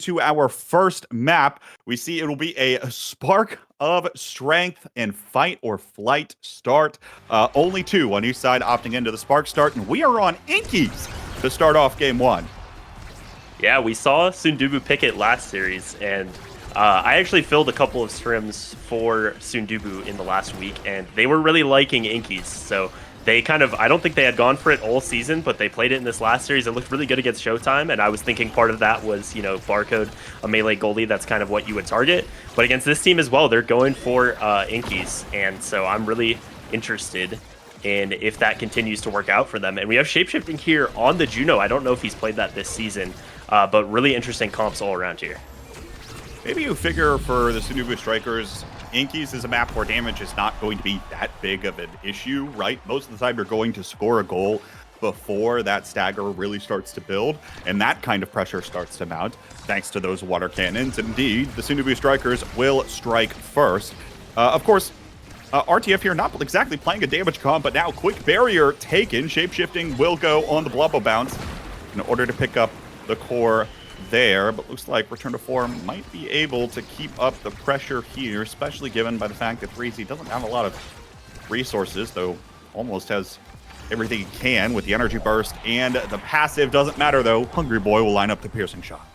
to our first map. We see it'll be a spark of strength and fight or flight start. Only two on each side opting into the spark start, and we are on Inkies to start off game one. Yeah, we saw Soondubu pick it last series, and I actually filled a couple of scrims for Soondubu in the last week, and they were really liking Inkies. So they I don't think they had gone for it all season, but they played it in this last series. It looked really good against Showtime, and I was thinking part of that was, Barcode, a melee goalie, that's kind of what you would target. But against this team as well, they're going for Inkies, and so I'm really interested in if that continues to work out for them. And we have Shapeshifting here on the Juno. I don't know if he's played that this season, but really interesting comps all around here. Maybe you figure for the Soondubu Strikers, Inkies is a map where damage is not going to be that big of an issue, right? Most of the time you're going to score a goal before that stagger really starts to build, and that kind of pressure starts to mount thanks to those water cannons. Indeed, the Soondubu Strikers will strike first. Of course, RTF here not exactly playing a damage comp, but now quick barrier taken. Shapeshifting will go on the Blubbo bounce in order to pick up the core there, but looks like Return to Form might be able to keep up the pressure here, especially given by the fact that Freezy doesn't have a lot of resources, though almost has everything he can with the energy burst and the passive. Doesn't matter though, Hungry Boy will line up the piercing shot.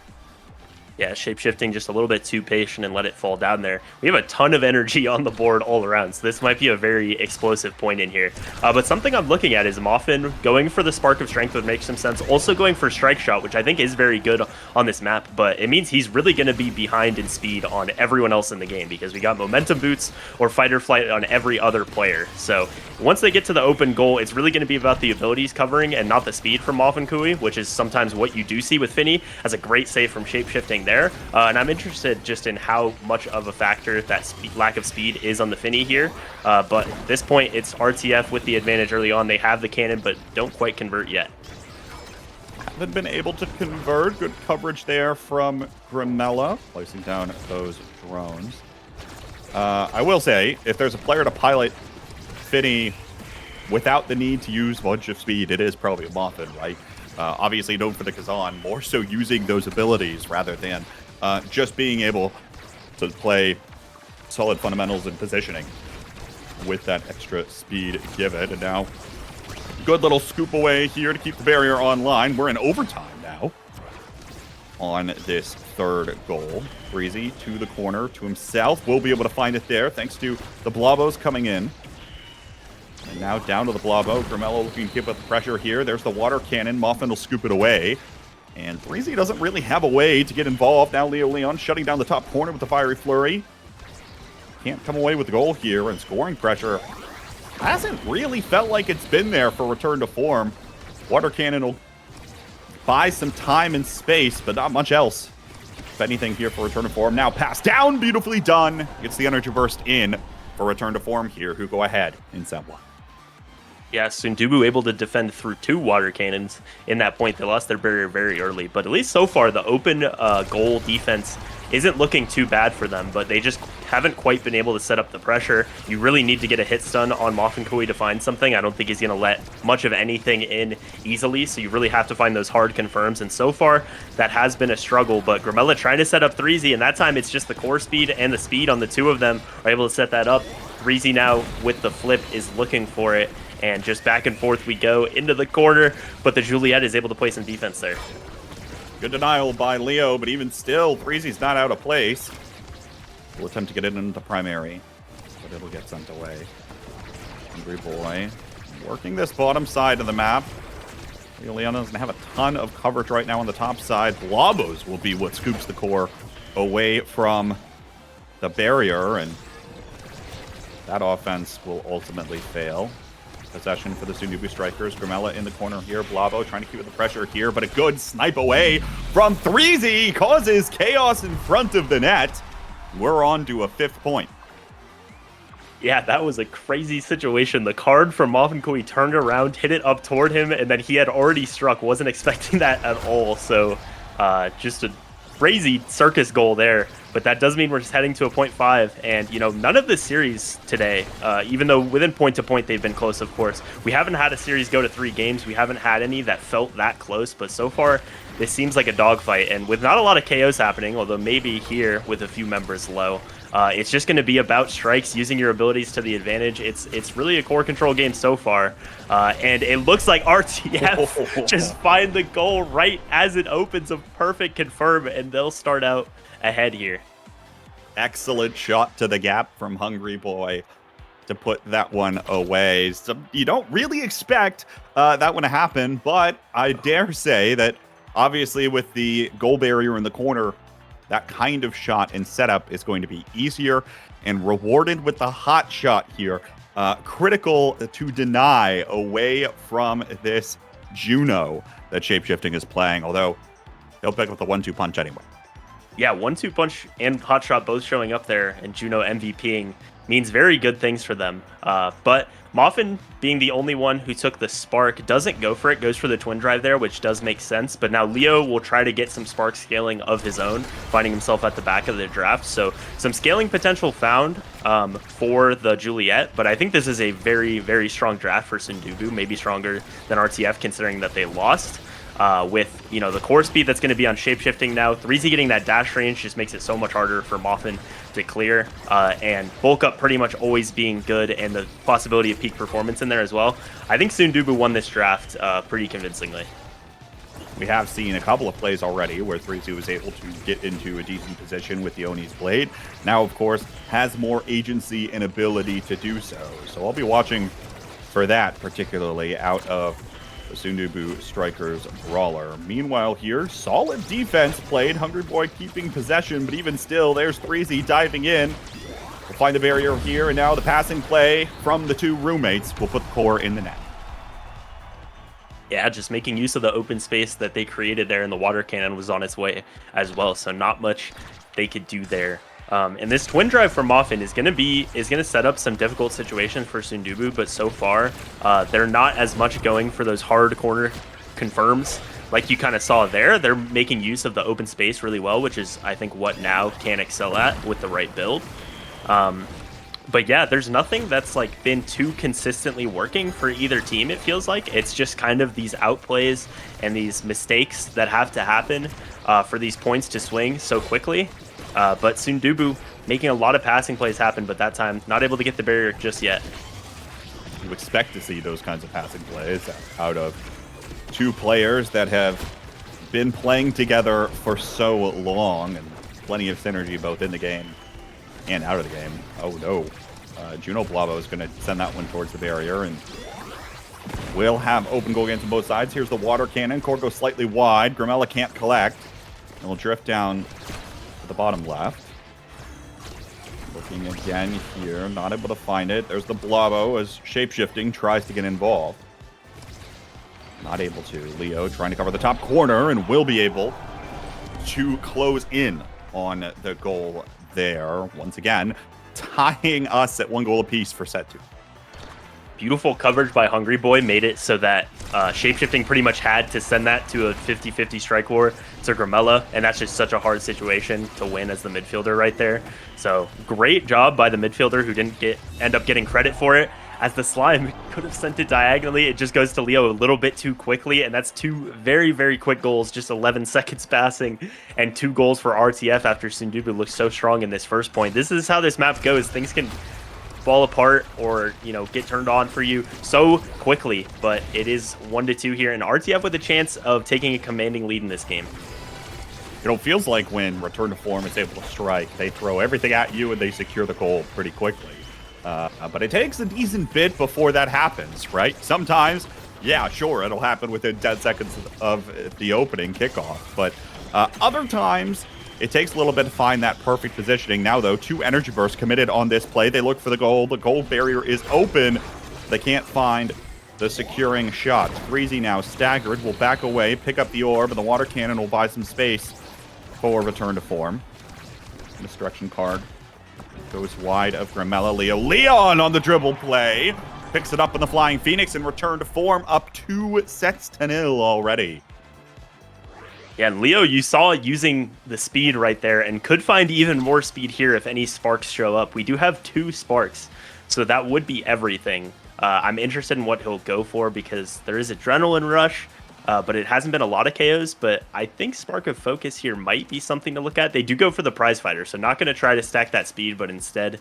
Yeah, Shapeshifting just a little bit too patient and let it fall down there. We have a ton of energy on the board all around, so this might be a very explosive point in here. But something I'm looking at is Moffin going for the Spark of Strength would make some sense. Also going for Strike Shot, which I think is very good on this map, but it means he's really going to be behind in speed on everyone else in the game because we got Momentum Boots or Fight or Flight on every other player. So once they get to the open goal, it's really going to be about the abilities covering and not the speed from Moffin Kui, which is sometimes what you do see with Finny as a great save from Shapeshifting there. And I'm interested just in how much of a factor that lack of speed is on the Finny here. But at this point, it's RTF with the advantage early on. They have the cannon, but don't quite convert yet. Haven't been able to convert. Good coverage there from Grimella, placing down those drones. I will say, if there's a player to pilot Finny without the need to use a bunch of speed, it is probably a Moffin, right? Obviously known for the Kazan, more so using those abilities rather than just being able to play solid fundamentals and positioning with that extra speed given. And now, good little scoop away here to keep the barrier online. We're in overtime now on this third goal. Breezy to the corner to himself. Will be able to find it there thanks to the Blobos coming in. And now down to the Blobbo. Grimella looking to keep up the pressure here. There's the water cannon. Moffin will scoop it away. And Breezy doesn't really have a way to get involved. Now Leo Leon shutting down the top corner with the Fiery Flurry. Can't come away with the goal here, and scoring pressure hasn't really felt like it's been there for Return to Form. Water cannon will buy some time and space, but not much else. If anything here for Return to Form. Now pass down, beautifully done. Gets the energy burst in for Return to Form here, who go ahead in set one. Yeah, Soondubu able to defend through two water cannons in that point. They lost their barrier very early, but at least so far, the open goal defense isn't looking too bad for them, but they just haven't quite been able to set up the pressure. You really need to get a hit stun on Moffin Kui to find something. I don't think he's going to let much of anything in easily, so you really have to find those hard confirms, and so far, that has been a struggle, but Grimella trying to set up 3Z, and that time it's just the core speed and the speed on the two of them are able to set that up. 3Z now with the flip is looking for it, and just back and forth we go into the corner, but the Juliet is able to play some defense there. Good denial by Leo, but even still, 3Z's not out of place. We'll attempt to get it into primary, but it'll get sent away. Hungry Boy working this bottom side of the map. Leo Leon doesn't have a ton of coverage right now on the top side. Blobos will be what scoops the core away from the barrier, and that offense will ultimately fail. Possession for the Soondubu Strikers. Grimella in the corner here. Blobbo trying to keep the pressure here, but a good snipe away from 3Z causes chaos in front of the net. We're on to a 5th point. Yeah, that was a crazy situation. The card from Moffin Kui turned around, hit it up toward him, and then he had already struck. Wasn't expecting that at all. So just a crazy circus goal there. But that does mean we're just heading to a 0.5. And, none of the series today, even though within point-to-point they've been close, of course, we haven't had a series go to 3 games. We haven't had any that felt that close. But so far, this seems like a dogfight, and with not a lot of KOs happening, although maybe here with a few members low, it's just going to be about strikes, using your abilities to the advantage. It's really a core control game so far, and it looks like RTF just find the goal right as it opens, a perfect confirm, and they'll start out ahead here. Excellent shot to the gap from Hungry Boy to put that one away. So you don't really expect that one to happen, but I dare say that obviously with the goal barrier in the corner, that kind of shot and setup is going to be easier and rewarded with the hot shot here. Critical to deny away from this Juno that Shapeshifting is playing, although he'll pick up the 1-2 punch anyway. Yeah, 1-2 punch and hot shot both showing up there, and Juno MVPing means very good things for them. But Moffin, being the only one who took the spark, doesn't go for it, goes for the twin drive there, which does make sense. But now Leo will try to get some spark scaling of his own, finding himself at the back of the draft. So some scaling potential found for the Juliet, but I think this is a very, very strong draft for Soondubu, maybe stronger than RTF considering that they lost. With, you know, the core speed that's going to be on Shapeshifting now. 3Z getting that dash range just makes it so much harder for Moffin to clear, and bulk up pretty much always being good, and the possibility of peak performance in there as well. I think Soondubu won this draft pretty convincingly. We have seen a couple of plays already where 3Z was able to get into a decent position with the Oni's blade. Now, of course, has more agency and ability to do so. So I'll be watching for that, particularly out of the Soondubu Strikers brawler. Meanwhile here, solid defense played. Hungry Boy keeping possession, but even still, there's 3Z diving in. We'll find the barrier here, and now the passing play from the two roommates will put the core in the net. Yeah, just making use of the open space that they created there, and the water cannon was on its way as well, so not much they could do there. And this twin drive from Moffin is going to set up some difficult situations for Soondubu, but so far they're not as much going for those hard corner confirms like you kind of saw there. They're making use of the open space really well, which is I think what now can excel at with the right build. But yeah, there's nothing that's like been too consistently working for either team, it feels like. It's just kind of these outplays and these mistakes that have to happen for these points to swing so quickly. But Soondubu making a lot of passing plays happen, but that time not able to get the barrier just yet. You expect to see those kinds of passing plays out of two players that have been playing together for so long, and plenty of synergy both in the game and out of the game. Oh no. Juno Blavo is going to send that one towards the barrier, and we'll have open goal against on both sides. Here's the water cannon. Core goes slightly wide. Grimella can't collect. And will drift down to the bottom left. Looking again here, not able to find it. There's the Blavo as Shapeshifting tries to get involved. Not able to. Leo trying to cover the top corner and will be able to close in on the goal there. Once again, tying us at 1 goal apiece for set 2. Beautiful coverage by Hungry Boy made it so that Shapeshifting pretty much had to send that to a 50-50 strike war to Grimella, and that's just such a hard situation to win as the midfielder right there. So great job by the midfielder who didn't end up getting credit for it. As the slime could have sent it diagonally, it just goes to Leo a little bit too quickly, and that's 2 very, very quick goals, just 11 seconds passing, and 2 goals for RTF after Soondubu looks so strong in this first point. This is how this map goes. Things can fall apart or, you know, get turned on for you so quickly, but it is 1-2 here, and RTF with a chance of taking a commanding lead in this game. You know, it feels like when Return to Form is able to strike, they throw everything at you and they secure the goal pretty quickly. But it takes a decent bit before that happens, right? Sometimes, yeah, sure, it'll happen within 10 seconds of the opening kickoff. But other times, it takes a little bit to find that perfect positioning. Now, though, 2 energy bursts committed on this play. They look for the goal. The goal barrier is open. They can't find the securing shot. Breezy now staggered, will back away, pick up the orb, and the water cannon will buy some space for Return to Form. Destruction card goes wide of Grimella. Leon on the dribble play. Picks it up in the Flying Phoenix and Return to Form, up 2-0 already. Yeah, and Leo, you saw using the speed right there and could find even more speed here if any sparks show up. We do have 2 sparks, so that would be everything. I'm interested in what he'll go for because there is Adrenaline Rush, but it hasn't been a lot of KOs. But I think Spark of Focus here might be something to look at. They do go for the prize fighter, so not going to try to stack that speed, but instead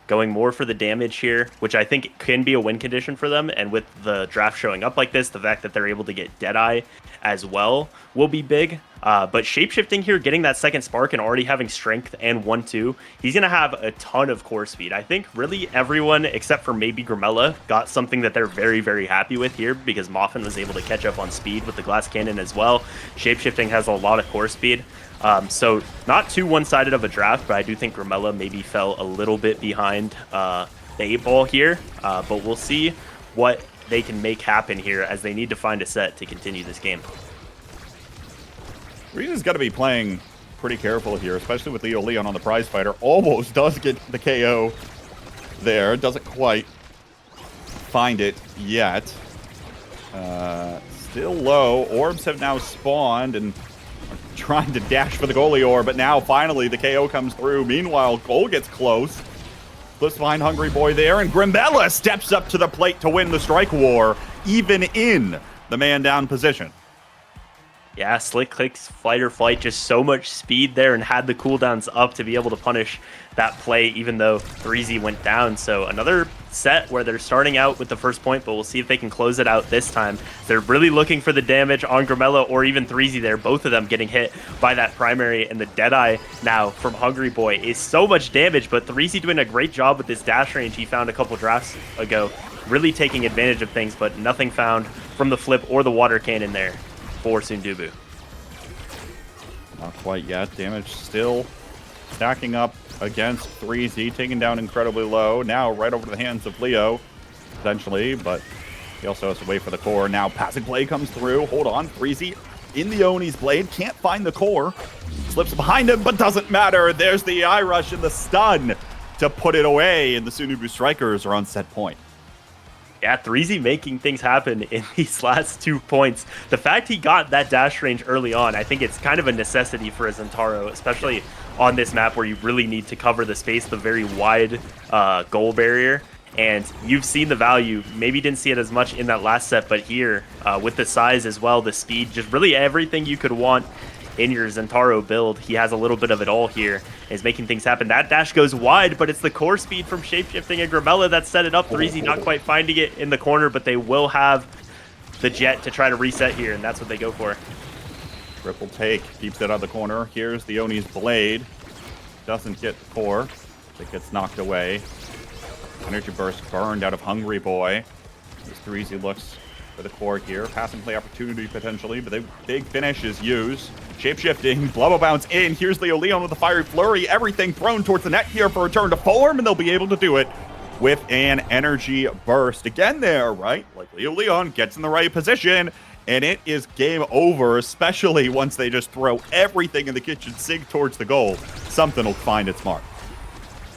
going more for the damage here, which I think can be a win condition for them. And with the draft showing up like this, the fact that they're able to get Deadeye as well will be big. But shapeshifting here, getting that second spark and already having strength and 1-2, he's going to have a ton of core speed. I think really everyone except for maybe Grimella got something that they're very, very happy with here, because Moffin was able to catch up on speed with the glass cannon as well. Shapeshifting has a lot of core speed. So not too one-sided of a draft, but I do think Grimella maybe fell a little bit behind the 8-ball here. But we'll see what they can make happen here, as they need to find a set to continue this game. Reese's got to be playing pretty careful here, especially with Leo Leon on the prize fighter. Almost does get the KO there. Doesn't quite find it yet. Still low. Orbs have now spawned and are trying to dash for the goalie orb, but now finally the KO comes through. Meanwhile, goal gets close. Flips behind Hungry Boy there, and Grimbella steps up to the plate to win the strike war, even in the man down position. Yeah, Slick clicks Flight or Flight, just so much speed there, and had the cooldowns up to be able to punish that play, even though 3Z went down. So another set where they're starting out with the first point, but we'll see if they can close it out this time. They're really looking for the damage on Grimella or even 3Z there, both of them getting hit by that primary, and the Deadeye now from Hungry Boy is so much damage, but 3Z doing a great job with this dash range he found a couple drafts ago, really taking advantage of things, but nothing found from the flip or the water cannon there for Soondubu. Not quite yet. Damage still stacking up against 3Z, taken down incredibly low. Now right over to the hands of Leo, potentially, but he also has to wait for the core. Now passing play comes through. Hold on, 3Z in the Oni's blade. Can't find the core. Slips behind him, but doesn't matter. There's the eye rush and the stun to put it away, and the Soondubu Strikers are on set point. Yeah, 3Z making things happen in these last 2 points. The fact he got that dash range early on, I think it's kind of a necessity for a Zentaro, especially on this map where you really need to cover the space, the very wide goal barrier. And you've seen the value. Maybe didn't see it as much in that last set, but here, with the size as well, the speed, just really everything you could want in your Zentaro build. He has a little bit of it all here. Is making things happen. That dash goes wide, but it's the core speed from shapeshifting and Grimella that set it up. 3Z not quite finding it in the corner, but they will have the jet to try to reset here, and that's what they go for. Triple take, keeps it out of the corner. Here's the Oni's blade. Doesn't get the core. It gets knocked away. Energy burst burned out of Hungry Boy. As 3Z looks for the core here. Passing play opportunity potentially, but the big finish is used. Shape-shifting, Blubbo bounce in. Here's Leo Leon with a fiery flurry. Everything thrown towards the net here for a return to form, and they'll be able to do it with an energy burst. Again there, right? Like Leo Leon gets in the right position, and it is game over, especially once they just throw everything in the kitchen sink towards the goal. Something will find its mark.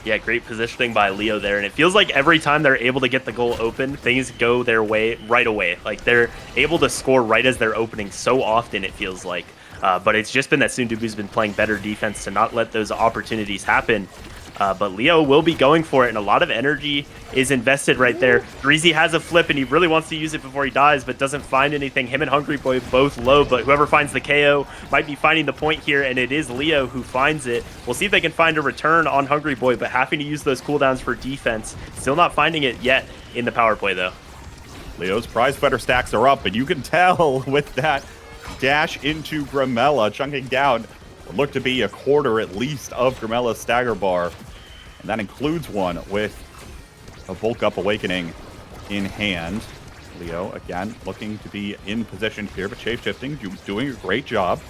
Yeah, great positioning by Leo there, and it feels like every time they're able to get the goal open, things go their way right away. Like, they're able to score right as they're opening so often, it feels like. But it's just been that Soondubu's been playing better defense to not let those opportunities happen. But Leo will be going for it, and a lot of energy is invested right there. 3Z has a flip, and he really wants to use it before he dies, but doesn't find anything. Him and Hungry Boy both low, but whoever finds the KO might be finding the point here, and it is Leo who finds it. We'll see if they can find a return on Hungry Boy, but having to use those cooldowns for defense. Still not finding it yet in the power play, though. Leo's prize fighter stacks are up, and you can tell with that dash into Grimella, chunking down what looked to be a quarter at least of Grimella's stagger bar. And that includes one with a Bulk Up Awakening in hand. Leo, again, looking to be in position here, but shape-shifting, doing a great job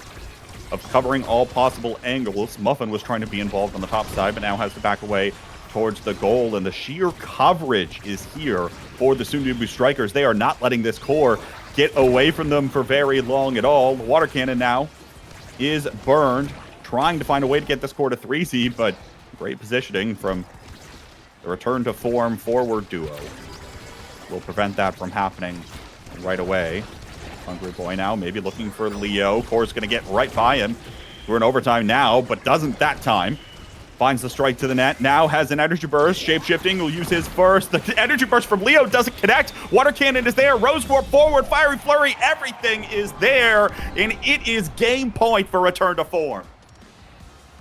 of covering all possible angles. Muffin was trying to be involved on the top side, but now has to back away towards the goal, and the sheer coverage is here for the Soondubu Strikers. They are not letting this core get away from them for very long at all. The water cannon now is burned, trying to find a way to get this core to 3Z, but great positioning from the return to form forward duo will prevent that from happening right away. Hungry Boy now maybe looking for Leo. Core's going to get right by him. We're in overtime now, but doesn't that time. Finds the strike to the net. Now has an energy burst. Shape-shifting will use his first. The energy burst from Leo doesn't connect. Water cannon is there. Rose warp forward. Fiery flurry. Everything is there. And it is game point for return to form.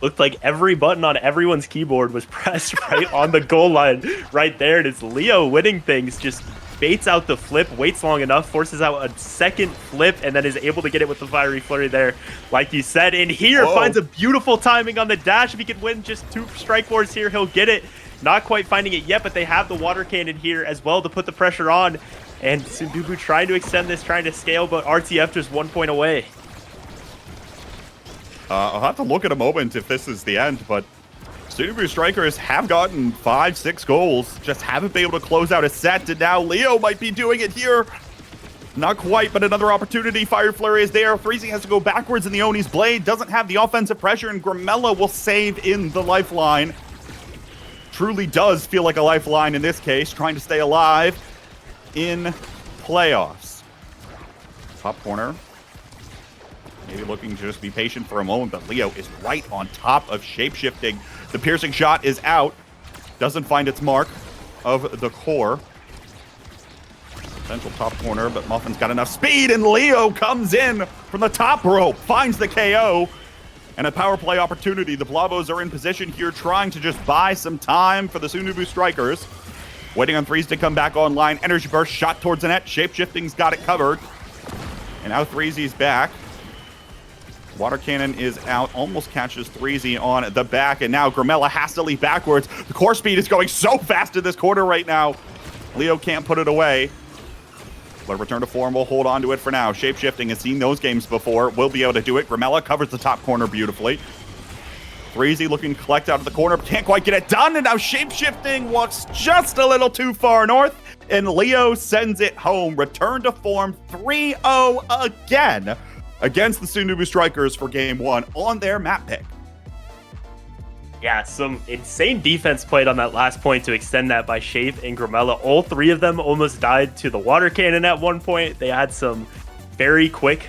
Looked like every button on everyone's keyboard was pressed right on the goal line right there. And it's Leo winning things. Just baits out the flip, waits long enough, forces out a second flip, and then is able to get it with the fiery flurry there, like you said. And here finds a beautiful timing on the dash. If he can win just 2 strike boards here, he'll get it. Not quite finding it yet, but they have the water cannon here as well to put the pressure on. And Soondubu trying to extend this, trying to scale, but RTF just 1 point away. I'll have to look at a moment if this is the end, but Soondubu Strikers have gotten 5-6 goals, just haven't been able to close out a set, and now Leo might be doing it here. Not quite, but another opportunity. Fire Flurry is there. Freezy has to go backwards in the Oni's Blade, doesn't have the offensive pressure, and Grimella will save in the lifeline. Truly does feel like a lifeline in this case, trying to stay alive in playoffs. Top corner. Maybe looking to just be patient for a moment, but Leo is right on top of shape-shifting. The piercing shot is out. Doesn't find its mark of the core. Potential top corner, but Muffin's got enough speed, and Leo comes in from the top rope, finds the KO, and a power play opportunity. The Blavos are in position here, trying to just buy some time for the Soondubu Strikers. Waiting on Threes to come back online. Energy burst, shot towards the net. Shape-shifting's got it covered. And now Threesy's back. Water cannon is out, almost catches Threezy on the back, and now Grimella has to leap backwards. The core speed is going so fast in this quarter right now. Leo can't put it away. But return to form will hold on to it for now. Shape-shifting has seen those games before. Will be able to do it. Grimella covers the top corner beautifully. Threezy looking to collect out of the corner, but can't quite get it done, and now shape-shifting walks just a little too far north, and Leo sends it home. Return to form 3-0 again against the Soondubu Strikers for game 1 on their map pick. Yeah, some insane defense played on that last point to extend that by Shape and Grimella. All 3 of them almost died to the water cannon at one point. They had some very quick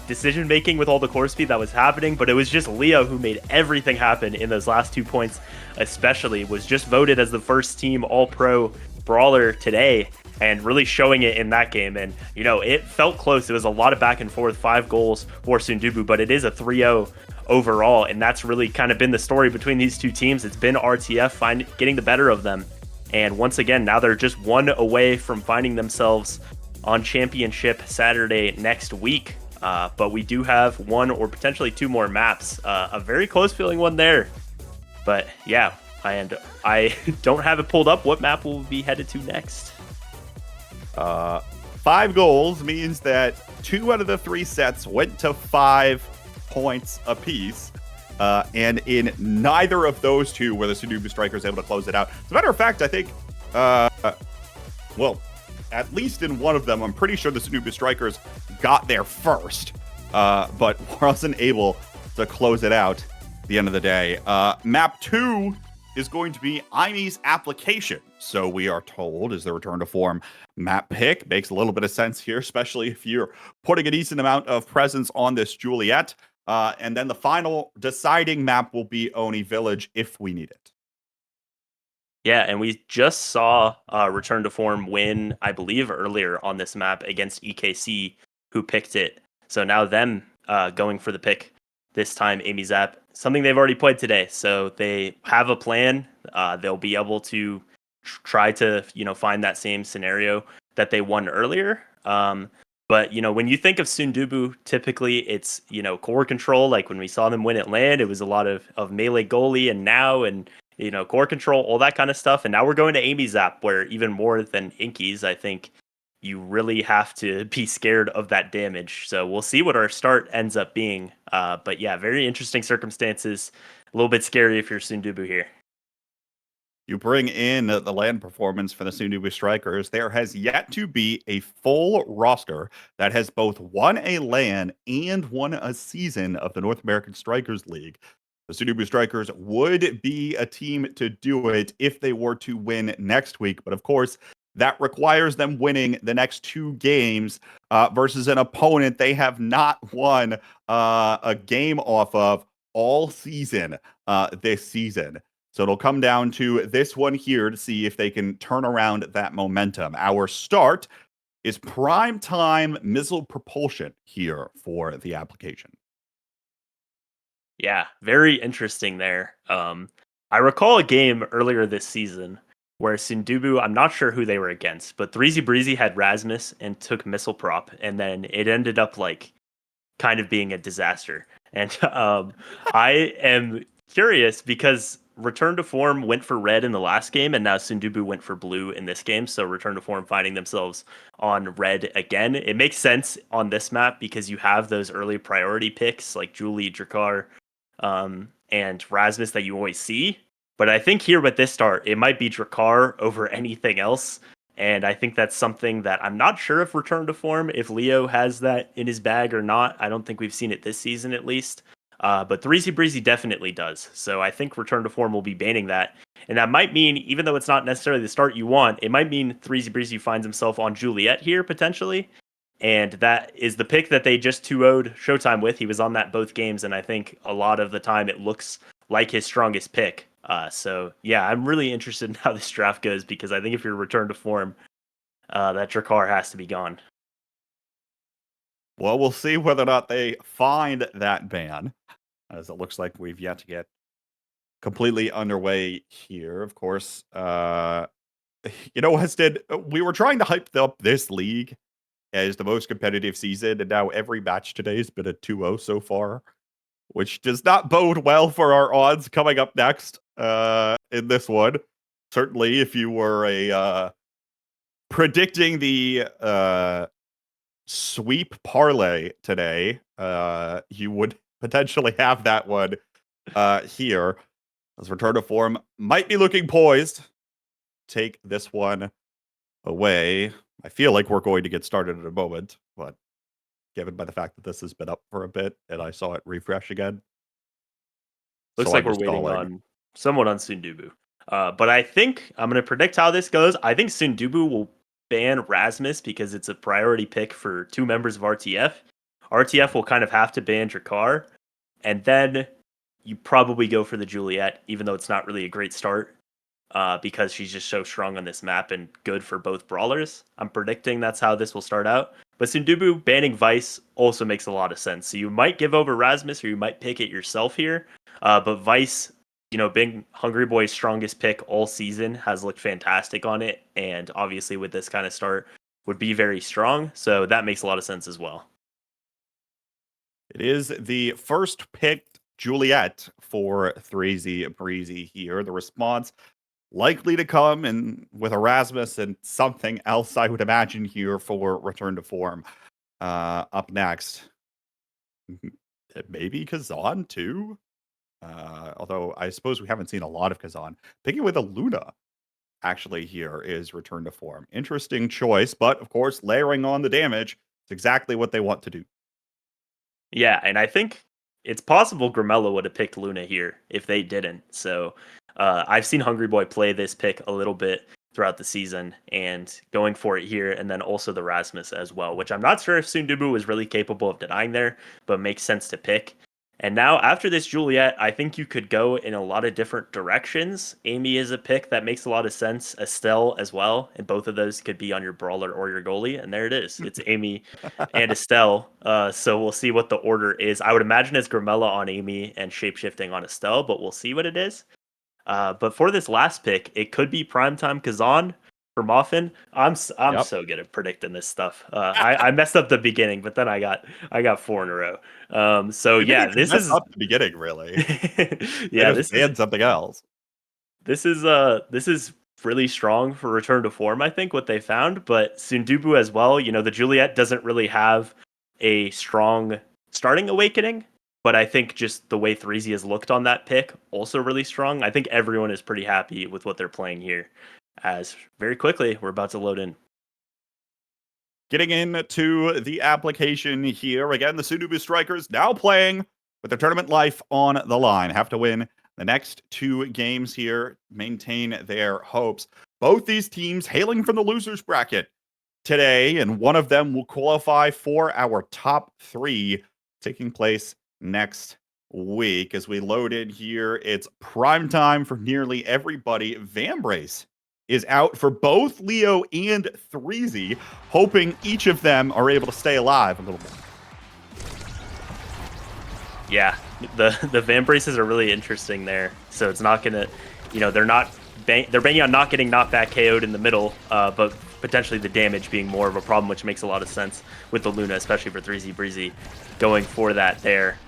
decision making with all the core speed that was happening, but it was just Leo who made everything happen in those last 2 points, especially. Was just voted as the first team all-pro brawler today, and really showing it in that game. And, you know, it felt close. It was a lot of back and forth, 5 goals for Soondubu, but it is a 3-0 overall. And that's really kind of been the story between these 2 teams. It's been RTF getting the better of them. And once again, now they're just 1 away from finding themselves on championship Saturday next week. But we do have 1 or potentially 2 more maps. A very close feeling one there. But yeah, and I don't have it pulled up. What map will we be headed to next? 5 goals means that 2 out of the 3 sets went to 5 points apiece. And in neither of those 2 were the Soondubu Strikers able to close it out. As a matter of fact, I think, well, at least in one of them, I'm pretty sure the Soondubu Strikers got there first, but wasn't able to close it out at the end of the day. Map 2 is going to be Imy's Application. So we are told is the return to form map pick. Makes a little bit of sense here, especially if you're putting a decent amount of presence on this Juliet. And then the final deciding map will be Oni Village if we need it. Yeah, and we just saw Return to Form win, I believe, earlier on this map against EKC, who picked it. So now them going for the pick this time, Amy Zapp, something they've already played today. So they have a plan. They'll be able to try to, find that same scenario that they won earlier. But, when you think of Soondubu, typically it's, core control. Like when we saw them win at LAN, it was a lot of melee goalie and now, and core control, all that kind of stuff. And now we're going to Amy Zapp, where even more than Inkies, I think you really have to be scared of that damage. So we'll see what our start ends up being. But yeah, very interesting circumstances. A little bit scary if you're Soondubu here. You bring in the LAN performance for the Soondubu Strikers. There has yet to be a full roster that has both won a LAN and won a season of the North American Strikers League. The Soondubu Strikers would be a team to do it if they were to win next week. But of course, that requires them winning the next 2 games versus an opponent they have not won a game off of all season this season. So it'll come down to this one here to see if they can turn around that momentum. Our start is prime time missile propulsion here for the application. Yeah, very interesting there. I recall a game earlier this season where Soondubu, I'm not sure who they were against, but Threezy Breezy had Rasmus and took missile prop, and then it ended up like kind of being a disaster. And I am curious because Return to Form went for red in the last game, and now Soondubu went for blue in this game. So Return to Form finding themselves on red again. It makes sense on this map because you have those early priority picks like Julie, Drakkar, and Rasmus that you always see. But I think here with this start, it might be Drakkar over anything else. And I think that's something that I'm not sure if Return to Form, if Leo has that in his bag or not. I don't think we've seen it this season at least. But Threezy Breezy definitely does. So I think Return to Form will be banning that. And that might mean, even though it's not necessarily the start you want, it might mean Threezy Breezy finds himself on Juliet here potentially. And that is the pick that they just 2-0'd Showtime with. He was on that both games, and I think a lot of the time it looks like his strongest pick. So yeah, I'm really interested in how this draft goes because I think if you're Return to Form, that Drakkar has to be gone. Well, we'll see whether or not they find that ban, as it looks like we've yet to get completely underway here. Of course, Weston, we were trying to hype up this league as the most competitive season, and now every match today has been a 2-0 so far, which does not bode well for our odds coming up next in this one. Certainly, if you were predicting the sweep parlay today, you would potentially have that one here. As Return to Form might be looking poised. Take this one away. I feel like we're going to get started in a moment, but given by the fact that this has been up for a bit and I saw it refresh again. Looks so like I'm we're just waiting stalling. on someone on Soondubu. But I think I'm going to predict how this goes. I think Soondubu will ban Rasmus because it's a priority pick for 2 members of RTF. RTF will kind of have to ban Drakkar, and then you probably go for the Juliet, even though it's not really a great start because she's just so strong on this map and good for both brawlers. I'm predicting that's how this will start out. But Soondubu banning Vice also makes a lot of sense. So you might give over Rasmus or you might pick it yourself here. But Vice, being Hungry Boy's strongest pick all season, has looked fantastic on it. And obviously with this kind of start would be very strong. So that makes a lot of sense as well. It is the first picked Juliet for Threezy Breezy here. The response likely to come and with Erasmus and something else, I would imagine, here for Return to Form. Up next, maybe Kazan too. Although I suppose we haven't seen a lot of Kazan. Picking with a Luna actually here is Return to Form. Interesting choice, but of course, layering on the damage is exactly what they want to do. Yeah, and I think it's possible Gramella would have picked Luna here if they didn't. So I've seen Hungry Boy play this pick a little bit throughout the season and going for it here, and then also the Rasmus as well, which I'm not sure if Soondubu was really capable of denying there, but makes sense to pick. And now after this Juliet, I think you could go in a lot of different directions. Amy is a pick that makes a lot of sense. Estelle as well, and both of those could be on your brawler or your goalie. And there it is. It's Amy and Estelle. So we'll see what the order is. I would imagine it's Gramella on Amy and shapeshifting on Estelle, but we'll see what it is. But for this last pick, it could be Primetime Kazan for Moffin. I'm Yep. so good at predicting this stuff. I messed up the beginning, but then I got 4 in a row. So You didn't yeah, even this mess is up the beginning, really. They yeah, just banned something else. this is really strong for Return to Form, I think, what they found. But Soondubu as well, the Juliet doesn't really have a strong starting awakening. But I think just the way Threezy has looked on that pick, also really strong. I think everyone is pretty happy with what they're playing here. As very quickly, we're about to load in. Getting into the application here. Again, the Soondubu Strikers now playing with their tournament life on the line. Have to win the next 2 games here, maintain their hopes. Both these teams hailing from the losers bracket today, and one of them will qualify for our top 3 taking place next week as we load in here. It's prime time for nearly everybody. Vambrace is out for both Leo and Threezy, hoping each of them are able to stay alive a little more. Yeah, the Vambraces are really interesting there. So it's not gonna, they're banking on not getting knockback KO'd in the middle, but potentially the damage being more of a problem, which makes a lot of sense with the Luna, especially for Threezy Breezy going for that there.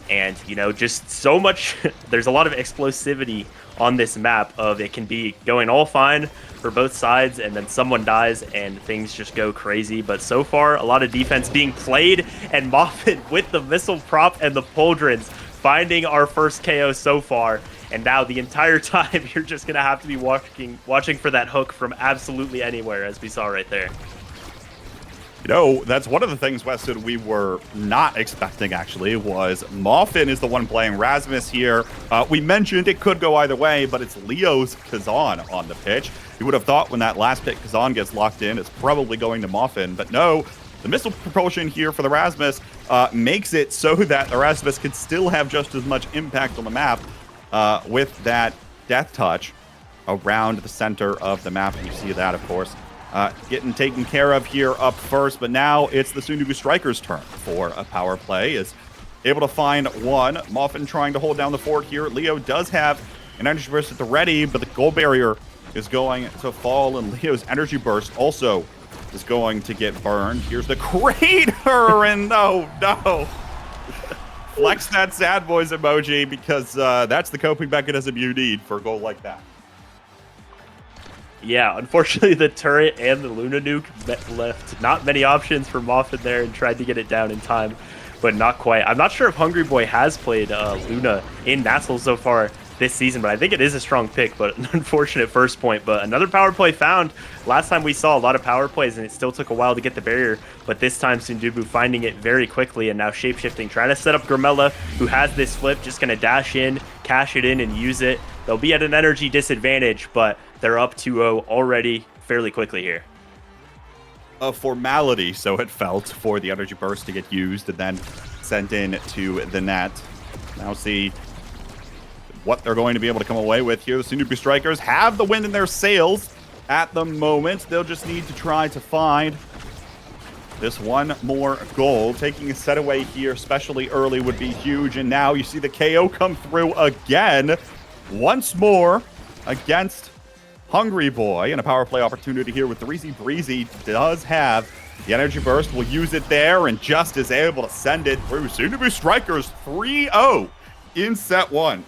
And, just so much, there's a lot of explosivity on this map of it can be going all fine for both sides, and then someone dies and things just go crazy. But so far, a lot of defense being played, and Moffin with the missile prop and the pauldrons finding our first KO so far. And now the entire time, you're just going to have to be watching for that hook from absolutely anywhere, as we saw right there. That's one of the things, Weston, we were not expecting, actually, was Moffin is the one playing Rasmus here. We mentioned it could go either way, but it's Leo's Kazan on the pitch. You would have thought when that last pick Kazan gets locked in, it's probably going to Moffin, but no. The missile propulsion here for the Rasmus makes it so that the Rasmus can still have just as much impact on the map with that death touch around the center of the map. And you see that, of course, getting taken care of here up first, but now it's the Soondubu Strikers' turn for a power play. Is able to find one. Moffin trying to hold down the fort here. Leo does have an energy burst at the ready, but the goal barrier is going to fall, and Leo's energy burst also is going to get burned. Here's the crater, and no. Flex that sad boys emoji, because that's the coping mechanism you need for a goal like that. Yeah, unfortunately, the turret and the Luna nuke left not many options for Moffin there, and tried to get it down in time, but not quite. I'm not sure if Hungry Boy has played Luna in NASL so far this season, but I think it is a strong pick, but an unfortunate first point. But another power play found. Last time we saw a lot of power plays, and it still took a while to get the barrier, but this time Soondubu finding it very quickly, and now shapeshifting, trying to set up Grimella, who has this flip, just going to dash in, cash it in, and use it. They'll be at an energy disadvantage, but they're up 2-0 already fairly quickly here. A formality, so it felt, for the energy burst to get used and then sent in to the net. Now see what they're going to be able to come away with here. The Soondubu Strikers have the wind in their sails at the moment. They'll just need to try to find this one more goal. Taking a set away here, especially early, would be huge. And now you see the KO come through again, once more against Hungry Boy. And a power play opportunity here with Threezy Breezy does have the energy burst. Will use it there, and just is able to send it through. Soondubu Strikers 3-0 in set one.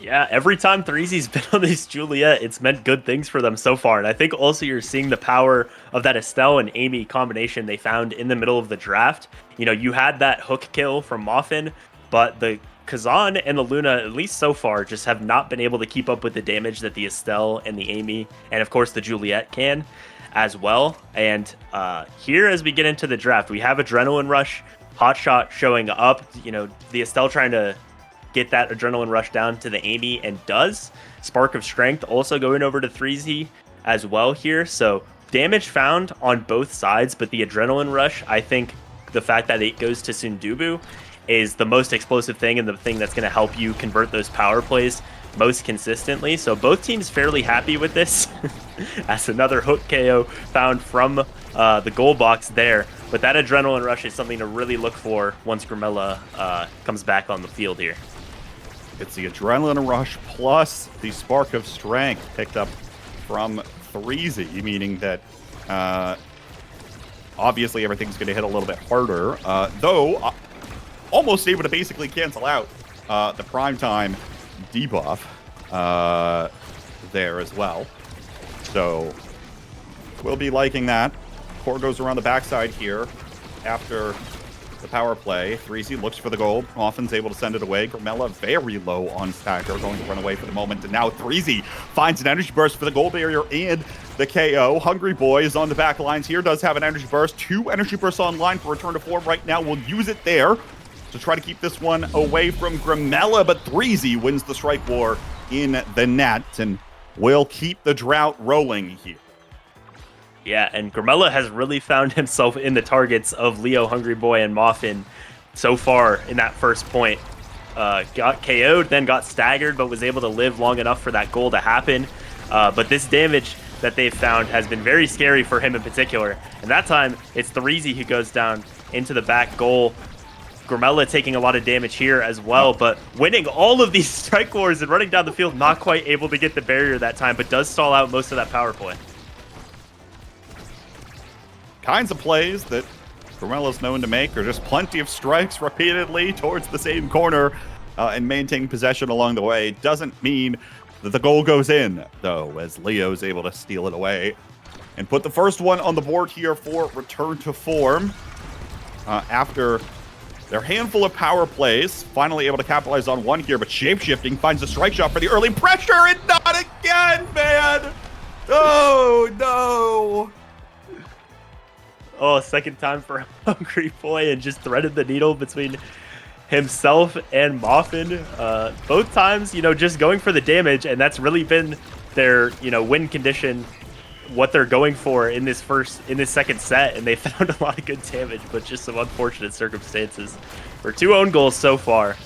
Yeah, every time Threezy's been on this Juliet, it's meant good things for them so far. And I think also you're seeing the power of that Estelle and Amy combination they found in the middle of the draft. You had that hook kill from Moffin, but the Kazan and the Luna, at least so far, just have not been able to keep up with the damage that the Estelle and the Amy, and of course the Juliet can as well. And here, as we get into the draft, we have Adrenaline Rush, Hotshot showing up, the Estelle trying to get that Adrenaline Rush down to the Amy, and does. Spark of Strength also going over to Threezy as well here. So damage found on both sides, but the Adrenaline Rush, I think the fact that it goes to Soondubu is the most explosive thing, and the thing that's going to help you convert those power plays most consistently. So both teams fairly happy with this. As another hook KO found from the goal box there. But that Adrenaline Rush is something to really look for once Grimella comes back on the field here. It's the Adrenaline Rush plus the Spark of Strength picked up from Threezy, meaning that obviously everything's going to hit a little bit harder, though almost able to basically cancel out the primetime debuff there as well. So we'll be liking that. Core goes around the backside here after the power play. Threezy looks for the goal. Moffin's able to send it away. Grimella very low on Stacker, going to run away for the moment. And now Threezy finds an energy burst for the goal barrier and the KO. Hungry Boy is on the back lines here. Does have an energy burst. 2 energy bursts online for return to form right now. We'll use it there to try to keep this one away from Grimella. But Threezy wins the strike war in the net and will keep the drought rolling here. Yeah, and Grimella has really found himself in the targets of Leo, Hungry Boy, and Moffin so far in that first point. got KO'd, then got staggered, but was able to live long enough for that goal to happen. But this damage that they've found has been very scary for him in particular. And that time, it's Threezy who goes down into the back goal. Grimella taking a lot of damage here as well, but winning all of these strike wars and running down the field, not quite able to get the barrier that time, but does stall out most of that power play. Kinds of plays that Grimella's known to make are just plenty of strikes repeatedly towards the same corner and maintaining possession along the way. Doesn't mean that the goal goes in, though, as Leo's able to steal it away and put the first one on the board here for return to form after their handful of power plays. Finally able to capitalize on one here, but Shapeshifting finds a strike shot for the early pressure, and not again, man! Oh, no! Oh, second time for Hungry Boy, and just threaded the needle between himself and Moffin. Both times, just going for the damage, and that's really been their, win condition, what they're going for in this second set, and they found a lot of good damage, but just some unfortunate circumstances for 2 own goals so far.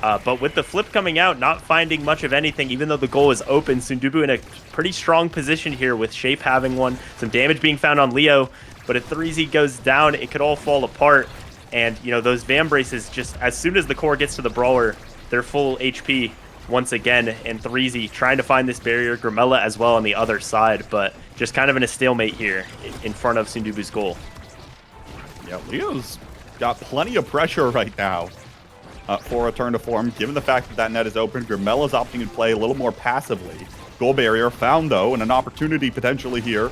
But with the flip coming out, not finding much of anything, even though the goal is open, Soondubu in a pretty strong position here with Shape having one, some damage being found on Leo, but if Threezy goes down, it could all fall apart. And, those Vam Braces, just as soon as the core gets to the Brawler, they're full HP once again. And Threezy trying to find this barrier, Grimella as well on the other side, but just kind of in a stalemate here in front of Soondubu's goal. Yeah, Leo's got plenty of pressure right now for a return to form, given the fact that that net is open. Grimella's opting to play a little more passively. Goal barrier found, though, and an opportunity potentially here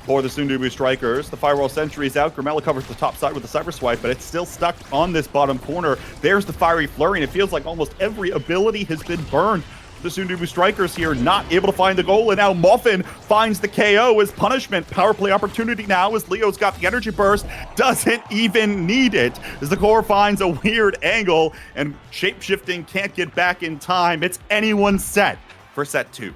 for the Soondubu Strikers. The Firewall Sentry is out. Grimella covers the top side with a Cyber Swipe, but it's still stuck on this bottom corner. There's the Fiery Flurry, and it feels like almost every ability has been burned. The Soondubu Strikers here not able to find the goal, and now Muffin finds the KO as punishment. Power play opportunity now as Leo's got the energy burst. Doesn't even need it as the core finds a weird angle, and Shapeshifting can't get back in time. It's anyone's set for set 2.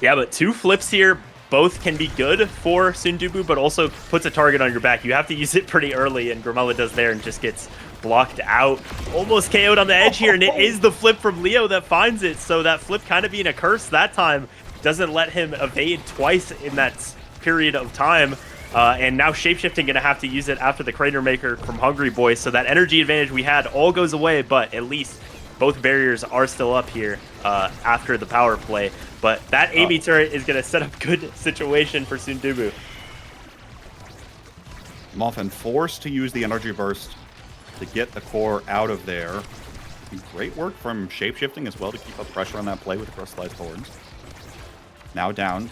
Yeah, but 2 flips here. Both can be good for Soondubu, but also puts a target on your back. You have to use it pretty early, and Grimella does there and just gets blocked out. Almost KO'd on the edge here, and it is the flip from Leo that finds it. So that flip kind of being a curse that time doesn't let him evade twice in that period of time. And now Shapeshifting going to have to use it after the Crater Maker from Hungry Boy. So that energy advantage we had all goes away, but at least both barriers are still up here after the power play. But that Amy turret is going to set up good situation for Soondubu. Muffin forced to use the energy burst to get the core out of there. Great work from Shapeshifting as well to keep up pressure on that play with the Crystallized Thorns. Now down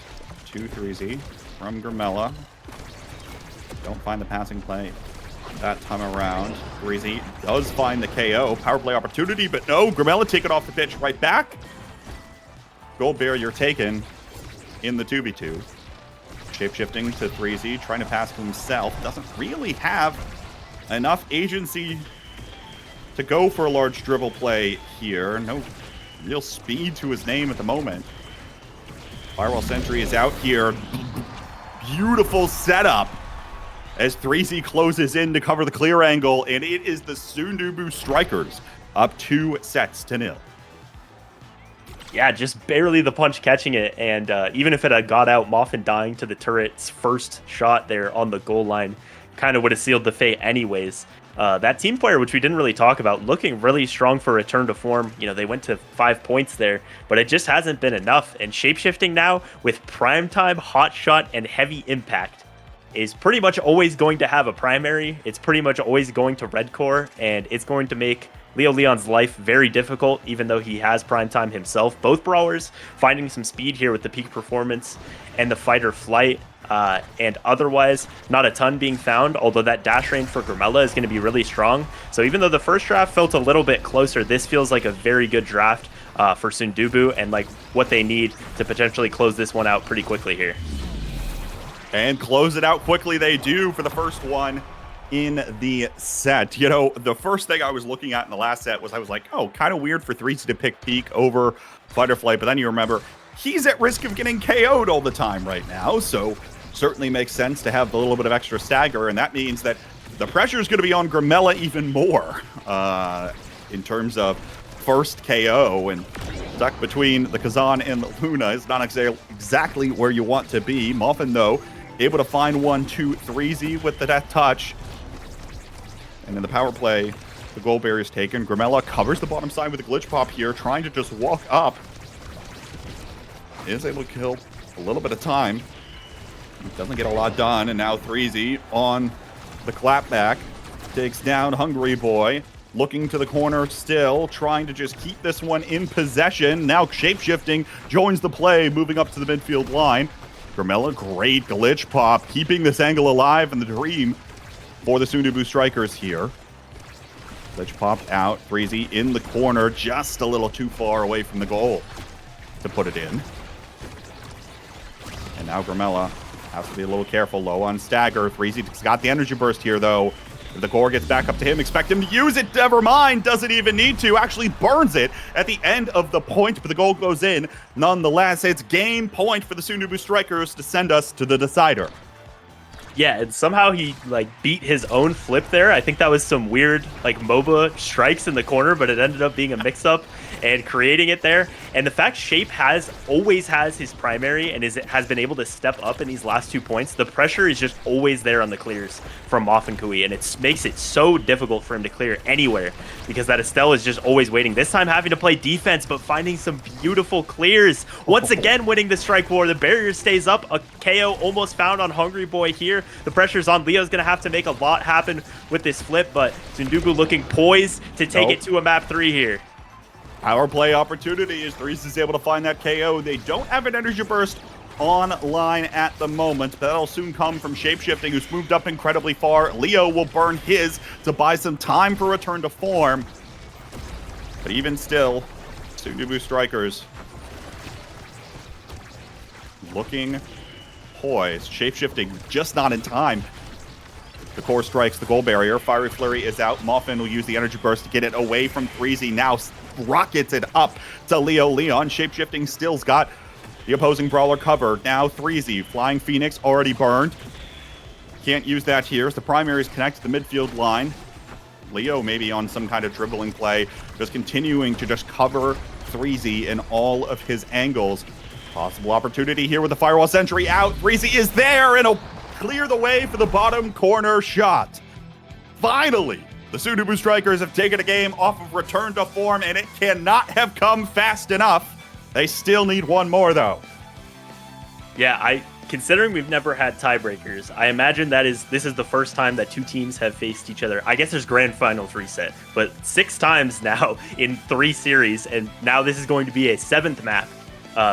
to 3Z from Grimella. Don't find the passing play that time around. 3Z does find the KO. Power play opportunity, but no. Grimella take it off the pitch right back. Gold barrier taken in the 2v2. Shapeshifting to 3Z, trying to pass to himself. Doesn't really have enough agency to go for a large dribble play here. No real speed to his name at the moment. Firewall Sentry is out here. Beautiful setup as 3Z closes in to cover the clear angle, and it is the Soondubu Strikers up 2-0. Yeah, just barely the punch catching it, and even if it had got out, Moffin dying to the turret's first shot there on the goal line kind of would have sealed the fate anyways. That team player, which we didn't really talk about, looking really strong for return to form. They went to 5 points there, but it just hasn't been enough. And Shapeshifting now with Primetime, Hot Shot, and Heavy Impact is pretty much always going to have a primary. It's pretty much always going to red core, and it's going to make Leo Leon's life very difficult, even though he has Primetime himself. Both brawlers finding some speed here with the peak performance and the fighter flight. And otherwise, not a ton being found, although that dash range for Grimella is going to be really strong. So even though the first draft felt a little bit closer, this feels like a very good draft for Soondubu and like what they need to potentially close this one out pretty quickly here. And close it out quickly they do for the first one in the set. The first thing I was looking at in the last set was I was like, oh, kind of weird for 3Z to pick Peak over Fighter Flight, but then you remember he's at risk of getting KO'd all the time right now, so certainly makes sense to have a little bit of extra stagger, and that means that the pressure is going to be on Grimella even more. in terms of first KO, and stuck between the Kazan and the Luna is not exactly where you want to be. Muffin, though, able to find 1-2-3Z with the death touch. And in the power play, the goal barrier is taken. Grimella covers the bottom side with a glitch pop here, trying to just walk up. Is able to kill a little bit of time. Doesn't get a lot done, and now 3Z on the clapback. Takes down Hungry Boy. Looking to the corner still, trying to just keep this one in possession. Now shapeshifting, joins the play, moving up to the midfield line. Grimella, great glitch pop, keeping this angle alive in the dream for the Soondubu Strikers here. Glitch popped out, 3Z in the corner, just a little too far away from the goal to put it in. And now Grimella has to be a little careful, low on stagger. 3Z's got the energy burst here, though. If the core gets back up to him, expect him to use it. Never mind, doesn't even need to. Actually burns it at the end of the point, but the goal goes in. Nonetheless, it's game point for the Soondubu Strikers to send us to the decider. Yeah, and somehow he beat his own flip there. I think that was some weird MOBA strikes in the corner, but it ended up being a mix-up and creating it there. And the fact Shape always has his primary and has been able to step up in these last 2 points, the pressure is just always there on the clears from Moff and Kui, and it makes it so difficult for him to clear anywhere because that Estelle is just always waiting. This time having to play defense, but finding some beautiful clears. Once again winning the strike war. The barrier stays up. A KO almost found on Hungry Boy here. The pressure's on. Leo's going to have to make a lot happen with this flip, but Soondubu looking poised to take it to a map 3 here. Power play opportunity as Threes is able to find that KO. They don't have an energy burst online at the moment, but that'll soon come from Shapeshifting, who's moved up incredibly far. Leo will burn his to buy some time for return to form. But even still, Soondubu Strikers looking poised. Shapeshifting just not in time. The core strikes the goal barrier. Fiery Flurry is out. Muffin will use the energy burst to get it away from 3Z. Now rockets it up to Leo Leon. Shapeshifting still's got the opposing brawler covered. Now 3Z. Flying Phoenix already burned. Can't use that here as the primaries connect to the midfield line. Leo maybe on some kind of dribbling play, just continuing to just cover 3Z in all of his angles. Possible opportunity here with the Firewall Sentry out. 3Z is there and it'll clear the way for the bottom corner shot. Finally, the Soondubu Strikers have taken a game off of return to form, and it cannot have come fast enough. They still need one more, though. Yeah, considering we've never had tiebreakers, I imagine this is the first time that two teams have faced each other. I guess there's grand finals reset, but 6 times now in 3 series, and now this is going to be a 7th map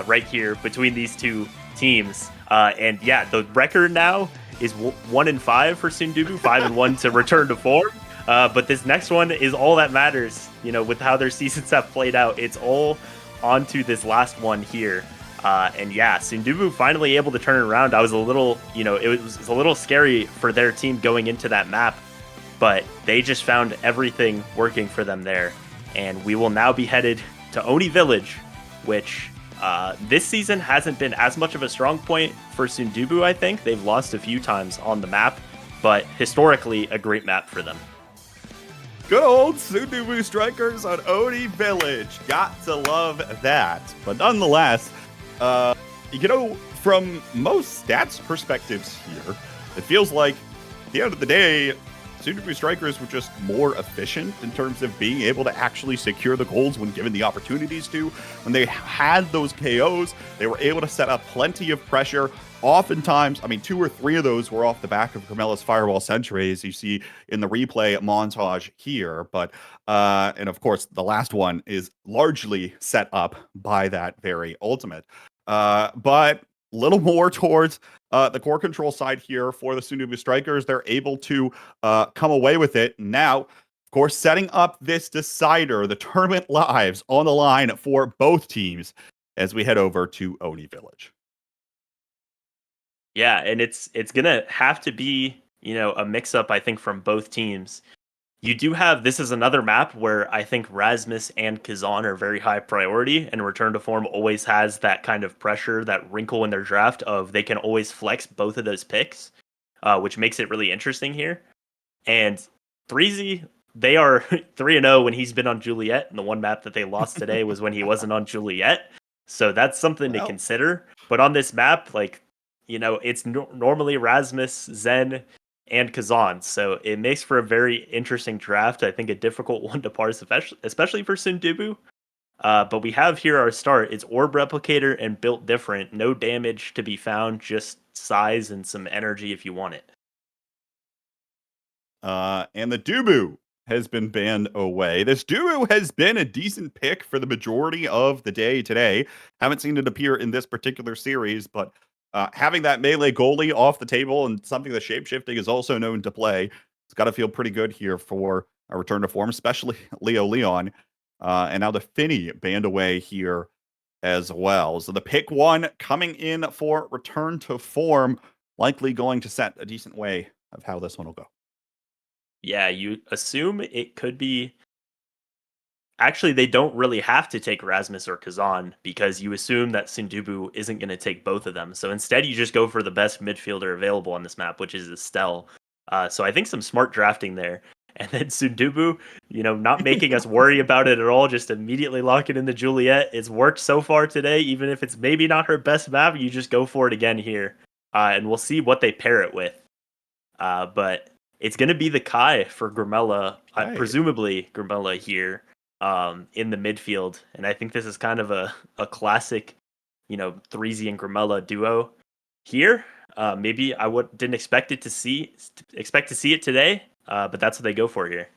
right here between these two teams. And yeah, the record now is 1-5 for Soondubu, 5-1 to return to form. But this next one is all that matters, with how their seasons have played out. It's all onto this last one here. And yeah, Soondubu finally able to turn it around. I was a little, it was a little scary for their team going into that map, but they just found everything working for them there. And we will now be headed to Oni Village, which this season hasn't been as much of a strong point for Soondubu, I think. They've lost a few times on the map, but historically a great map for them. Good old Soondubu Strikers on Oni Village. Got to love that. But nonetheless, from most stats perspectives here, it feels like at the end of the day, Soondubu Strikers were just more efficient in terms of being able to actually secure the goals when given the opportunities to. When they had those KOs, they were able to set up plenty of pressure. Oftentimes, 2 or 3 of those were off the back of Carmela's Firewall Sentry, as you see in the replay montage here. But, and of course, the last one is largely set up by that very ultimate. But a little more towards the core control side here for the Soondubu Strikers. They're able to come away with it. Now, of course, setting up this decider, the tournament lives on the line for both teams as we head over to Oni Village. Yeah, and it's gonna have to be, a mix-up, I think, from both teams. You do have, this is another map where I think Rasmus and Kazan are very high priority, and Return to Form always has that kind of pressure, that wrinkle in their draft of they can always flex both of those picks, which makes it really interesting here. And 3Z, they are 3-0 when he's been on Juliet, and the one map that they lost today was when he wasn't on Juliet. So that's something to Well, consider. But on this map, like, it's normally Rasmus, Zen, and Kazan. So it makes for a very interesting draft. I think a difficult one to parse, especially for Soondubu. But we have here our start. It's Orb Replicator and built different. No damage to be found, just size and some energy if you want it. and the DUBU has been banned away. This DUBU has been a decent pick for the majority of the day today. Haven't seen it appear in this particular series, but having that melee goalie off the table and something that shapeshifting is also known to play, it's got to feel pretty good here for a return to form, especially Leo Leon. And now the Finny banned away here as well. So the pick one coming in for return to form, likely going to set a decent way of how this one will go. Yeah, you assume it could be. Actually, they don't really have to take Rasmus or Kazan because you assume that Soondubu isn't going to take both of them. So instead, you just go for the best midfielder available on this map, which is Estelle. So I think some smart drafting there. And then Soondubu, not making us worry about it at all, just immediately locking in the Juliet. It's worked so far today, even if it's maybe not her best map, you just go for it again here. And we'll see what they pair it with. But it's going to be the Kai for Grimella, presumably Grimella here in the midfield. And I think this is kind of a classic, 3Z and Grimella duo here. Maybe I didn't expect to see it today, but that's what they go for here.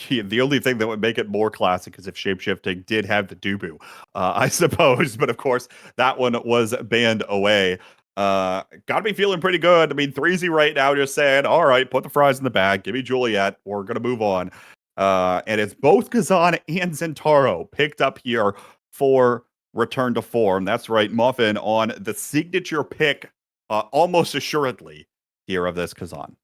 The only thing that would make it more classic is if shapeshifting did have the DUBU, I suppose. But of course, that one was banned away. Got me feeling pretty good. I mean, 3Z right now just saying, all right, put the fries in the bag. Give me Juliet. We're going to move on. And it's both Kazan and Zentaro picked up here for return to form. That's right, Muffin on the signature pick, almost assuredly here of this Kazan.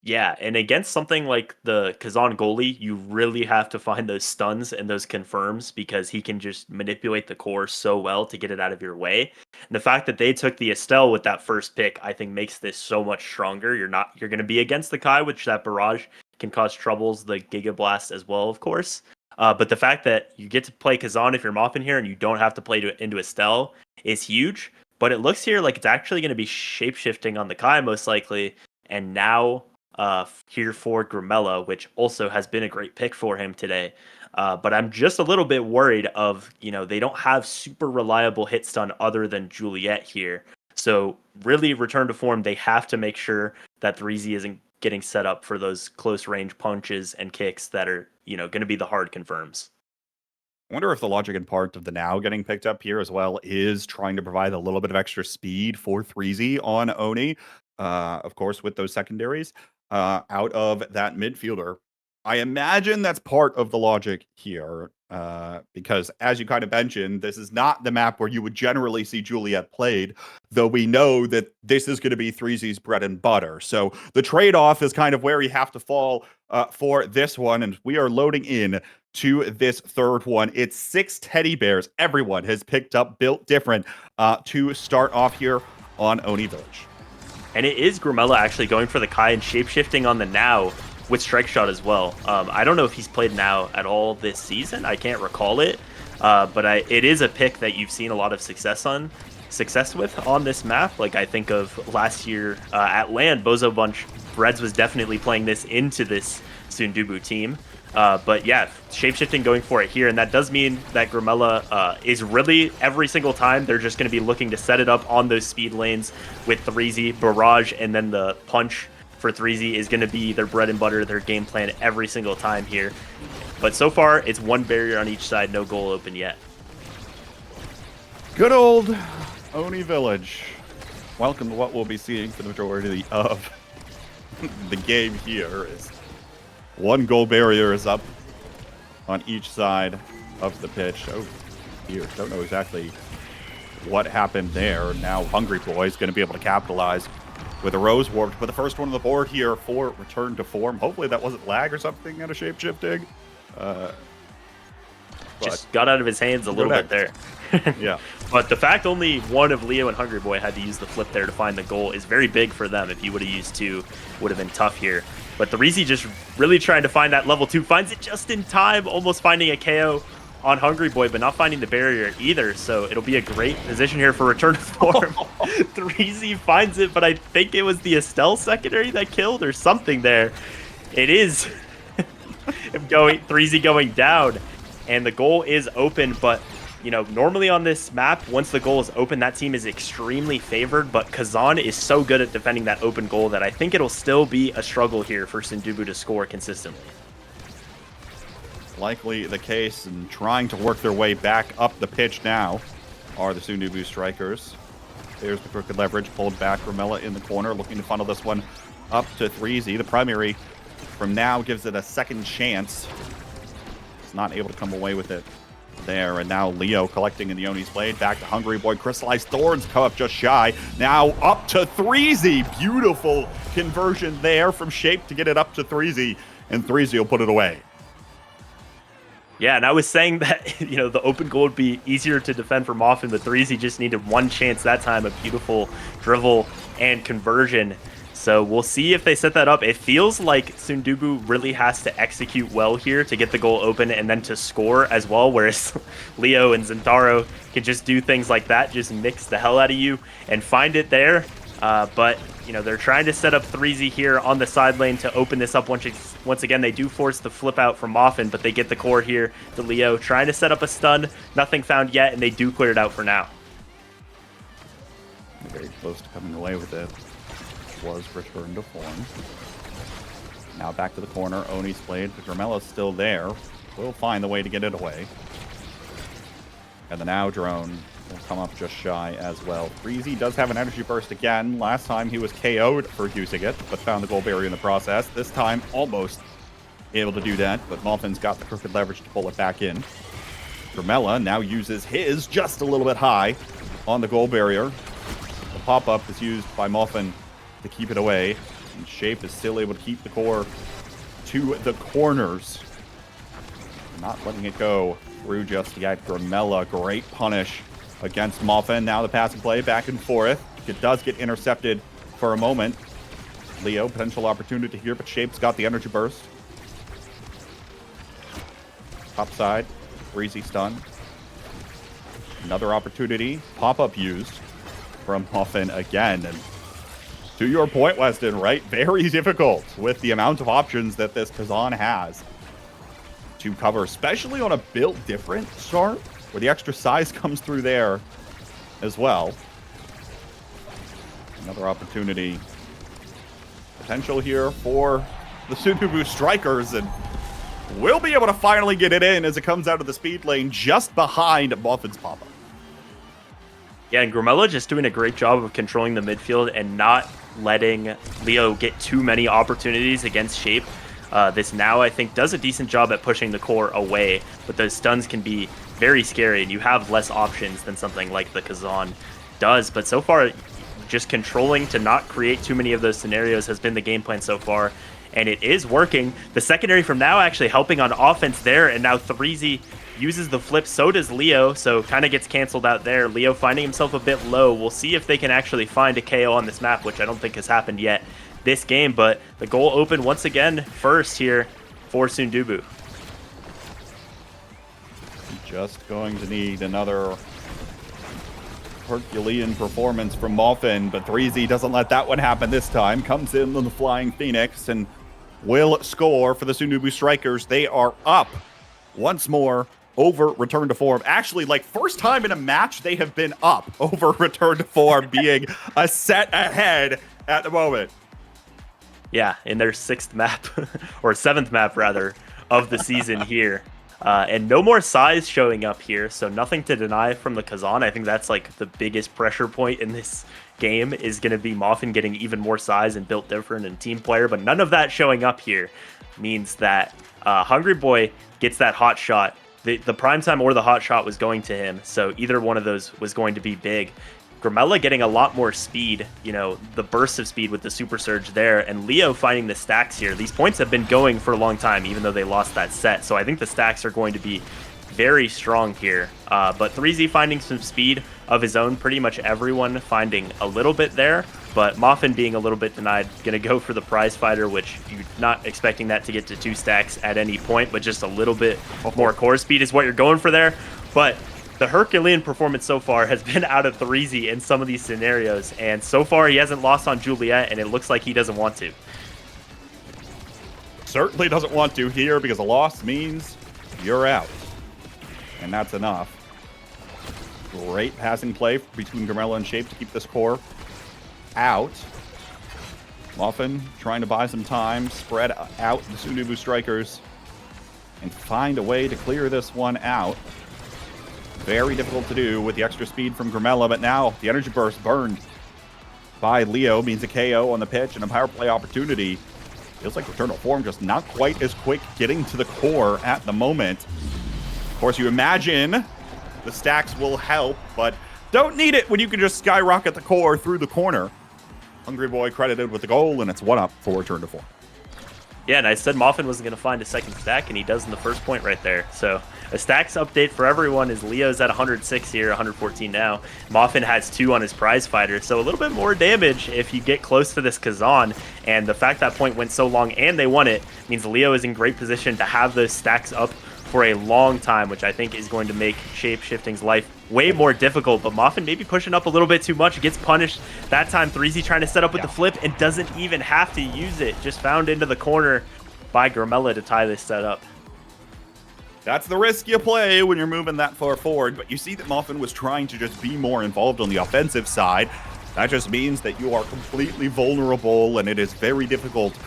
Yeah, and against something like the Kazan goalie, you really have to find those stuns and those confirms because he can just manipulate the core so well to get it out of your way. And the fact that they took the Estelle with that first pick, I think makes this so much stronger. You're going to be against the Kai, which that barrage can cause troubles, the Giga Blast as well, of course. But the fact that you get to play Kazan if you're Moppin here and you don't have to play into Estelle is huge. But it looks here like it's actually going to be shapeshifting on the Kai most likely. And now here for Grimella, which also has been a great pick for him today. But I'm just a little bit worried of, they don't have super reliable hit stun other than Juliet here. So really return to form, they have to make sure that 3Z isn't getting set up for those close range punches and kicks that are, going to be the hard confirms. I wonder if the logic and part of the now getting picked up here as well is trying to provide a little bit of extra speed for 3Z on Oni. Of course, with those secondaries out of that midfielder. I imagine that's part of the logic here because, as you kind of mentioned, this is not the map where you would generally see Juliet played, though we know that this is going to be 3Z's bread and butter. So the trade-off is kind of where you have to fall for this one, and we are loading in to this third one. It's 6 teddy bears. Everyone has picked up built different to start off here on Oni Village. And it is Grimella actually going for the Kai and shapeshifting on the now with Strike Shot as well. I don't know if he's played now at all this season. I can't recall it. But it is a pick that you've seen a lot of success with on this map. Like I think of last year at LAN, Bozo Bunch, Reds was definitely playing this into this Soondubu team. But yeah, shapeshifting going for it here, and that does mean that Grimella is really every single time they're just going to be looking to set it up on those speed lanes with 3Z, barrage, and then the punch for 3Z is going to be their bread and butter, their game plan every single time here. But so far, it's one barrier on each side, no goal open yet. Good old Oni Village. Welcome to what we'll be seeing for the majority of the game here is one goal barrier is up on each side of the pitch. Oh, here. Don't know exactly what happened there. Now Hungry Boy is going to be able to capitalize with a Rose Warped. But the first one on the board here for return to form. Hopefully that wasn't lag or something out of shapeshifting. Just got out of his hands a little bit there. Yeah. But the fact only one of Leo and Hungry Boy had to use the flip there to find the goal is very big for them. If he would have used two, would have been tough here. But Threezy just really trying to find that level 2. Finds it just in time, almost finding a KO on Hungry Boy, but not finding the barrier either. So it'll be a great position here for return to form. Threezy finds it, but I think it was the Estelle secondary that killed or something there. It is Threezy going down, and the goal is open, but you know, normally on this map, once the goal is open, that team is extremely favored, but Kazan is so good at defending that open goal that I think it'll still be a struggle here for Soondubu to score consistently. Likely the case, and trying to work their way back up the pitch now are the Soondubu Strikers. There's the crooked leverage, pulled back. Grimella in the corner, looking to funnel this one up to Threezy. The primary from now gives it a second chance. It's not able to come away with it there, and now Leo collecting in the Oni's blade. Back to Hungry Boy. Crystallized Thorns come up just shy. Now up to Threezy. Beautiful conversion there from Shape to get it up to Threezy, and Threezy will put it away. Yeah, and I was saying that, you know, the open goal would be easier to defend for Moffin, but Threezy just needed one chance that time, a beautiful drivel and conversion. So we'll see if they set that up. It feels like Soondubu really has to execute well here to get the goal open and then to score as well, whereas Leo and Zentaro can just do things like that, just mix the hell out of you and find it there. But, you know, they're trying to set up Threezy here on the side lane to open this up. Once again, they do force the flip out from Moffin, but they get the core here to Leo, trying to set up a stun. Nothing found yet, and they do clear it out for now. Very close to coming away with it. Was returned to form. Now back to the corner. Oni's blade. Dramella's still there. Will find the way to get it away. And the now drone will come up just shy as well. Threezy does have an energy burst again. Last time he was KO'd for using it, but found the goal barrier in the process. This time almost able to do that, but Moffin's got the crooked leverage to pull it back in. Dramella now uses his just a little bit high on the goal barrier. The pop-up is used by Moffin to keep it away, and Shape is still able to keep the core to the corners. Not letting it go through just yet. Grimella, great punish against Moffin. Now the pass and play back and forth. It does get intercepted for a moment. Leo, potential opportunity here, but Shape's got the energy burst. Top side, Breezy stun. Another opportunity, pop-up used from Moffin again, and to your point, Weston, right? Very difficult with the amount of options that this Kazan has to cover, especially on a built different start, where the extra size comes through there as well. Another opportunity. Potential here for the Soondubu Strikers, and we'll be able to finally get it in as it comes out of the speed lane just behind Moffin's pop-up. Yeah, and Grimella just doing a great job of controlling the midfield and not letting Leo get too many opportunities against Shape. This now, I think, does a decent job at pushing the core away, but those stuns can be very scary, and you have less options than something like the Kazan does. But so far, just controlling to not create too many of those scenarios has been the game plan so far, and it is working. The secondary from now actually helping on offense there, and now Threezy uses the flip, so does Leo, so kind of gets canceled out there. Leo finding himself a bit low. We'll see if they can actually find a KO on this map, which I don't think has happened yet this game, but the goal open once again first here for Soondubu. Just going to need another Herculean performance from Moffin, but Threezy doesn't let that one happen this time. Comes in on the Flying Phoenix and will score for the Soondubu Strikers. They are up once more over return to form. Actually, like, first time in a match they have been up over return to form, being a set ahead at the moment. Yeah, in their sixth map, or seventh map rather, of the season here. And no more size showing up here, so nothing to deny from the Kazan. I think that's like the biggest pressure point in this game is going to be Moffin getting even more size and built different and team player, but none of that showing up here means that Hungry Boy gets that hot shot. The primetime or the hot shot was going to him, so either one of those was going to be big. Grimella getting a lot more speed, you know, the burst of speed with the super surge there, and Leo finding the stacks here. These points have been going for a long time, even though they lost that set, so I think the stacks are going to be very strong here. But 3Z finding some speed of his own, pretty much everyone finding a little bit there. But Muffin being a little bit denied, going to go for the prize fighter, which you're not expecting that to get to 2 stacks at any point, but just a little bit more core speed is what you're going for there. But the Herculean performance so far has been out of 3Z in some of these scenarios, and so far he hasn't lost on Juliet, and it looks like he doesn't want to. Certainly doesn't want to here, because a loss means you're out. And that's enough. Great passing play between Grimella and Shape to keep this core out. Muffin trying to buy some time, spread out the Soondubu Strikers, and find a way to clear this one out. Very difficult to do with the extra speed from Grimella, but now the energy burst burned by Leo means a KO on the pitch and a power play opportunity. Feels like Return to Form just not quite as quick getting to the core at the moment. Of course, you imagine the stacks will help, but don't need it when you can just skyrocket the core through the corner. Hungry Boy credited with the goal, and it's 1-up for Return to Form. Yeah, and I said Muffin wasn't going to find a second stack, and he does in the first point right there. So a stacks update for everyone is Leo's at 106 here, 114 now. Muffin has 2 on his prize fighter, so a little bit more damage if you get close to this Kazan. And the fact that point went so long and they won it means Leo is in great position to have those stacks up for a long time, which I think is going to make Shape-Shifting's life way more difficult. But Muffin maybe pushing up a little bit too much, gets punished. That time 3Z trying to set up with the flip and doesn't even have to use it. Just found into the corner by Grimella to tie this set up. That's the risk you play when you're moving that far forward, but you see that Muffin was trying to just be more involved on the offensive side. That just means that you are completely vulnerable, and it is very difficult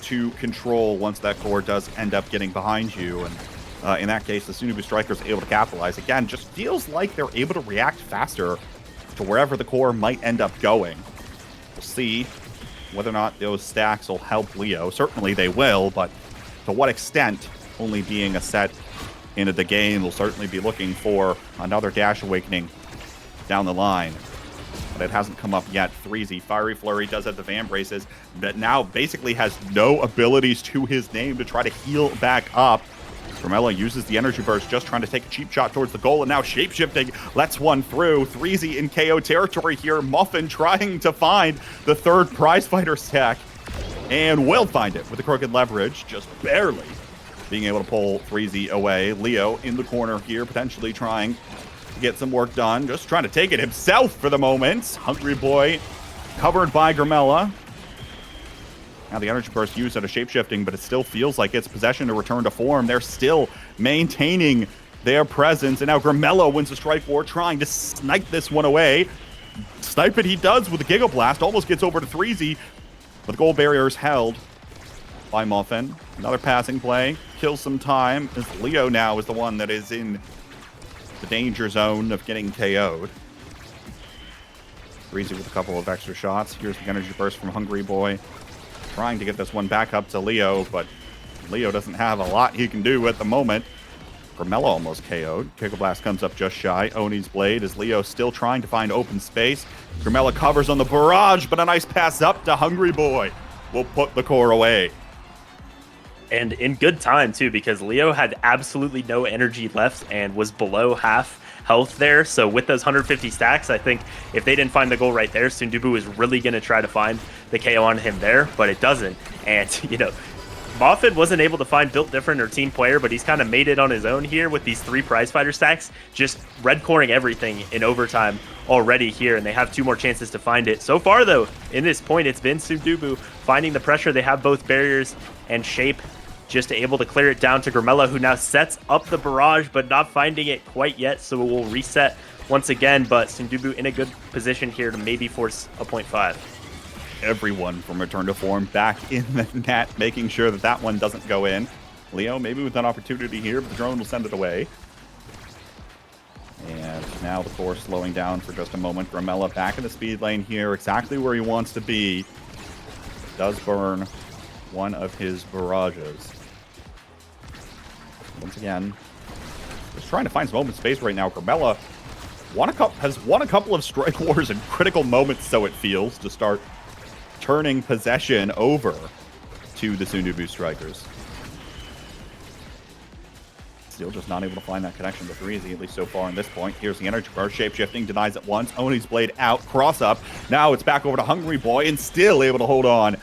to control once that core does end up getting behind you. And in that case, the Soondubu Strikers are able to capitalize. Again, just feels like they're able to react faster to wherever the core might end up going. We'll see whether or not those stacks will help Leo. Certainly they will, but to what extent, only being a set into the game, will certainly be looking for another Dash Awakening down the line. But it hasn't come up yet. 3Z, Fiery Flurry does have the Van Braces, but now basically has no abilities to his name to try to heal back up. Grimella uses the energy burst, just trying to take a cheap shot towards the goal, and now Shape-Shifting lets one through. 3Z in KO territory here. Muffin trying to find the 3rd prize fighter stack, and will find it with the Crooked Leverage, just barely being able to pull 3Z away. Leo in the corner here, potentially trying to get some work done, just trying to take it himself for the moment. Hungry Boy covered by Grimella. Now the energy burst used out of Shape-Shifting, but it still feels like it's possession to Return to Form. They're still maintaining their presence, and now Grimella wins the strike war, trying to snipe this one away. Snipe it he does with the Giga Blast, almost gets over to 3Z, but the goal barrier is held by Muffin. Another passing play, kills some time, as Leo now is the one that is in the danger zone of getting KO'd. 3Z with a couple of extra shots. Here's the energy burst from Hungry Boy, trying to get this one back up to Leo, but Leo doesn't have a lot he can do at the moment. Grimella almost KO'd. Giga Blast comes up just shy. Oni's Blade as Leo still trying to find open space. Grimella covers on the barrage, but a nice pass up to Hungry Boy will put the core away. And in good time, too, because Leo had absolutely no energy left and was below half health there. So with those 150 stacks, I think if they didn't find the goal right there, Soondubu is really going to try to find the KO on him there, but it doesn't. And, you know, Muffin wasn't able to find Built Different or Team Player, but he's kind of made it on his own here with these 3 prize fighter stacks, just red coring everything in overtime already here, and they have 2 more chances to find it. So far, though, in this point, it's been Soondubu finding the pressure. They have both barriers and Shape just able to clear it down to Grimella, who now sets up the barrage, but not finding it quite yet, so it will reset once again. But Soondubu in a good position here to maybe force a 0.5. Everyone from Return to Form back in the net, making sure that that one doesn't go in. Leo maybe with an opportunity here, but the drone will send it away. And now the core slowing down for just a moment. Grimella back in the speed lane here, exactly where he wants to be. Does burn one of his barrages. Once again, just trying to find some open space right now. Grimella has won a couple of strike wars in critical moments, so it feels, to start turning possession over to the Soondubu Strikers. Still just not able to find that connection to 3Z, at least so far in this point. Here's the energy burst, shape-shifting, denies it once. Oni's blade out, cross up. Now it's back over to Hungry Boy and still able to hold on.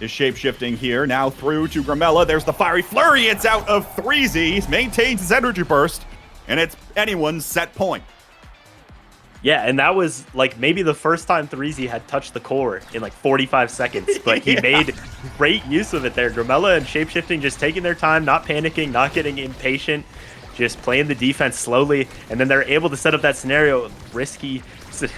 Is shape-shifting here, now through to Grimella. There's the fiery flurry, it's out of 3Z. Maintains his energy burst, and it's anyone's set point. Yeah, and that was like maybe the first time 3Z had touched the core in like 45 seconds, but he made great use of it there. Grimella and Shapeshifting just taking their time, not panicking, not getting impatient, just playing the defense slowly, and then they're able to set up that scenario. Risky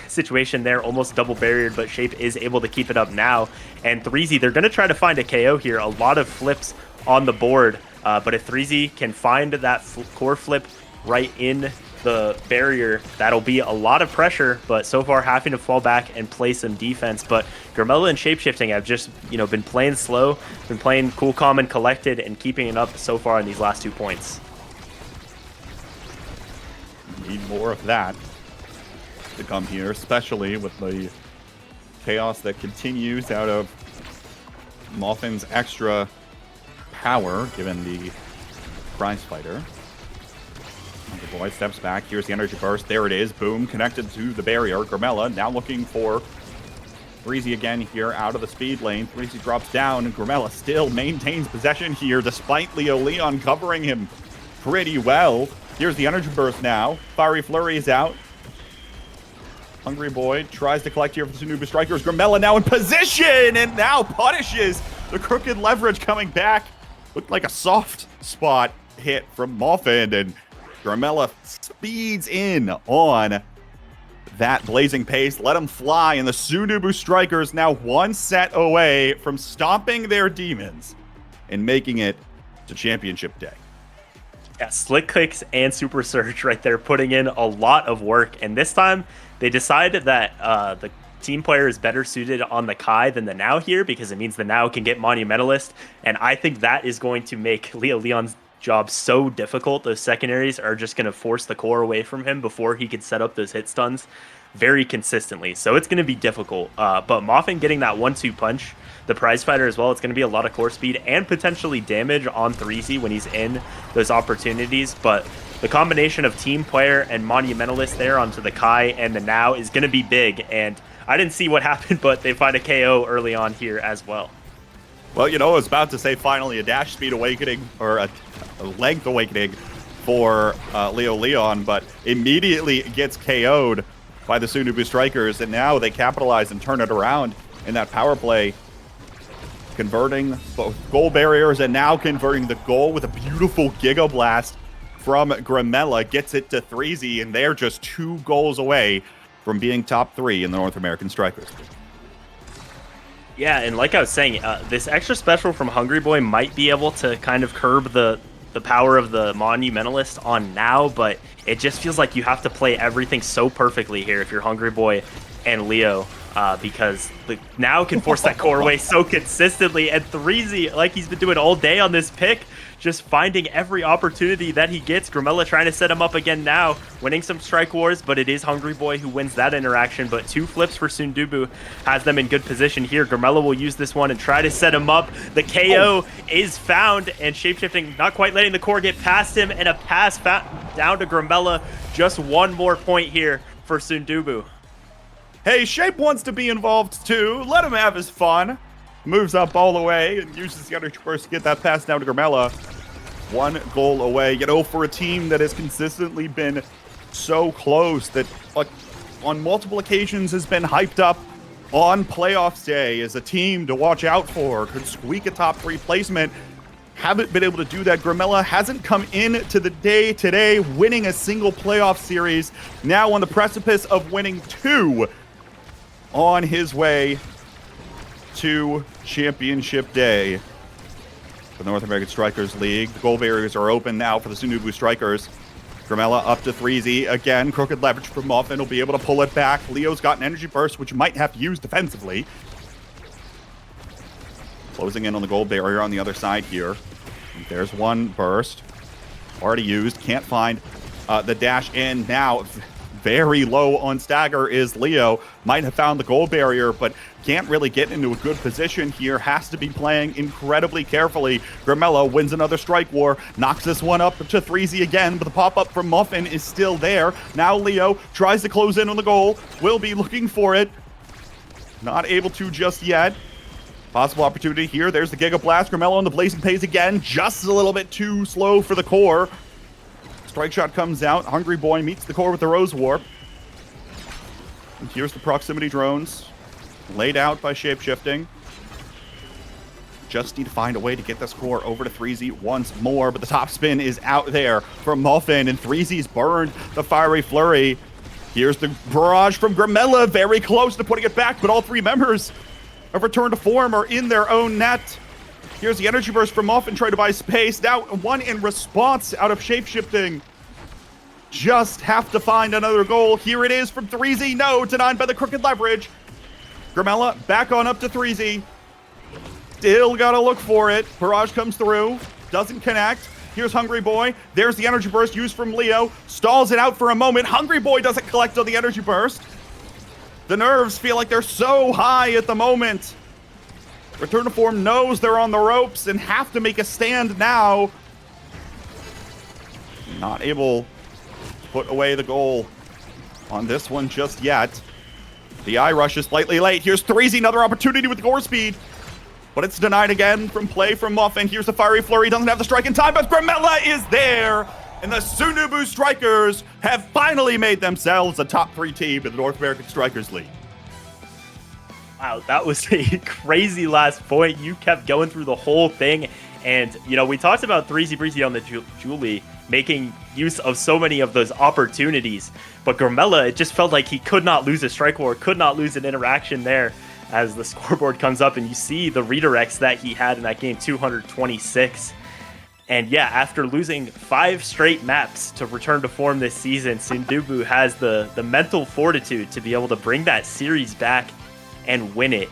situation there, almost double barriered, but Shape is able to keep it up now. And 3Z, they're going to try to find a KO here. A lot of flips on the board, but if 3Z can find that core flip right in the barrier, that'll be a lot of pressure, but so far having to fall back and play some defense. But Grimella and Shapeshifting have just, been playing slow, been playing cool, calm, and collected, and keeping it up so far in these last 2 points. Need more of that to come here, especially with the chaos that continues out of Moffin's extra power, given the prize fighter. The boy steps back. Here's the energy burst. There it is. Boom. Connected to the barrier. Grimella now looking for 3Z again here out of the speed lane. 3Z drops down, and Grimella still maintains possession here despite Leo Leon covering him pretty well. Here's the energy burst now. Fiery Flurry is out. Hungry Boy tries to collect here for the Soondubu Strikers. Grimella now in position and now punishes the crooked leverage coming back. Looked like a soft spot hit from Moffin, and Grimella speeds in on that blazing pace. Let him fly, and the Soondubu Strikers now 1 set away from stomping their demons and making it to championship day. Yeah, Slick Clicks and Super Surge right there, putting in a lot of work. And this time, they decided that the team player is better suited on the Kai than the Now here, because it means the Now can get Monumentalist. And I think that is going to make Leo Leon's job so difficult. Those secondaries are just going to force the core away from him before he could set up those hit stuns very consistently. So it's going to be difficult. But Moffin getting that 1-2 punch, the prize fighter as well, it's going to be a lot of core speed and potentially damage on 3Z when he's in those opportunities. But the combination of team player and Monumentalist there onto the Kai and the Now is going to be big. And I didn't see what happened, but they find a KO early on here as well. Well, I was about to say finally a dash speed awakening, or a length awakening for Leo Leon, but immediately gets KO'd by the Soondubu Strikers, and now they capitalize and turn it around in that power play, converting both goal barriers and now converting the goal with a beautiful Giga Blast from Grimella. Gets it to 3Z, and they're just 2 goals away from being top 3 in the North American Strikers. Yeah, and like I was saying, this extra special from Hungry Boy might be able to kind of curb the power of the Monumentalist on Now, but it just feels like you have to play everything so perfectly here if you're Hungry Boy and Leo, because the Now can force that core away so consistently, and 3Z, like he's been doing all day on this pick, just finding every opportunity that he gets. Grimella trying to set him up again now, winning some strike wars, but it is Hungry Boy who wins that interaction. But 2 flips for Soondubu has them in good position here. Grimella will use this one and try to set him up. The KO is found, and Shapeshifting not quite letting the core get past him, and a pass down to Grimella. Just 1 more point here for Soondubu. Hey, Shape wants to be involved too. Let him have his fun. Moves up all the way and uses the energy burst to get that pass down to Grimella. 1 goal away. For a team that has consistently been so close, that on multiple occasions has been hyped up on playoffs day as a team to watch out for, could squeak a top 3 placement, haven't been able to do that. Grimella hasn't come in to the day today winning a single playoff series. Now on the precipice of winning 2 on his way to championship day for the North American Strikers League. The goal barriers are open now for the Soondubu Strikers. Grimella up to 3Z again. Crooked leverage from Muffin will be able to pull it back. Leo's got an energy burst, which might have to use defensively. Closing in on the goal barrier on the other side here. There's 1 burst. Already used. Can't find the dash in now. Very low on stagger is Leo. Might have found the goal barrier, but can't really get into a good position here. Has to be playing incredibly carefully. Grimella wins another strike war, knocks this one up to 3Z again, but the pop-up from Muffin is still there. Now Leo tries to close in on the goal, will be looking for it. Not able to just yet. Possible opportunity here. There's the Giga Blast. Grimella on the Blazing Pace again, just a little bit too slow for the core. Strike shot comes out. Hungry Boy meets the core with the Rose Warp. And here's the proximity drones. Laid out by Shapeshifting. Just need to find a way to get this core over to 3Z once more, but the top spin is out there from Muffin, and 3Z's burned the Fiery Flurry. Here's the barrage from Grimella, very close to putting it back, but all three members of Return to Form are in their own net. Here's the Energy Burst from Muffin, trying to buy space. Now one in response out of Shapeshifting. Just have to find another goal. Here it is from 3Z. No, denied by the Crooked Leverage. Grimella back on up to 3Z. Still gotta look for it. Barrage comes through. Doesn't connect. Here's Hungry Boy. There's the Energy Burst used from Leo. Stalls it out for a moment. Hungry Boy doesn't collect on the Energy Burst. The nerves feel like they're so high at the moment. Return to Form knows they're on the ropes and have to make a stand now. Not able to put away the goal on this one just yet. The eye rush is slightly late. Here's 3Z, another opportunity with Gore Speed. But it's denied again from play from Muffin. Here's the Fiery Flurry. Doesn't have the strike in time, but Grimella is there. And the Soondubu Strikers have finally made themselves a top 3 team in the North American Strikers League. Wow, that was a crazy last point. You kept going through the whole thing. And, you know, we talked about 3Z Breezy on the Julie making use of so many of those opportunities. But Grimella, it just felt like he could not lose a strike war, could not lose an interaction there as the scoreboard comes up and you see the redirects that he had in that game, 226. And yeah, after losing 5 straight maps to Return to Form this season, Soondubu has the mental fortitude to be able to bring that series back and win it.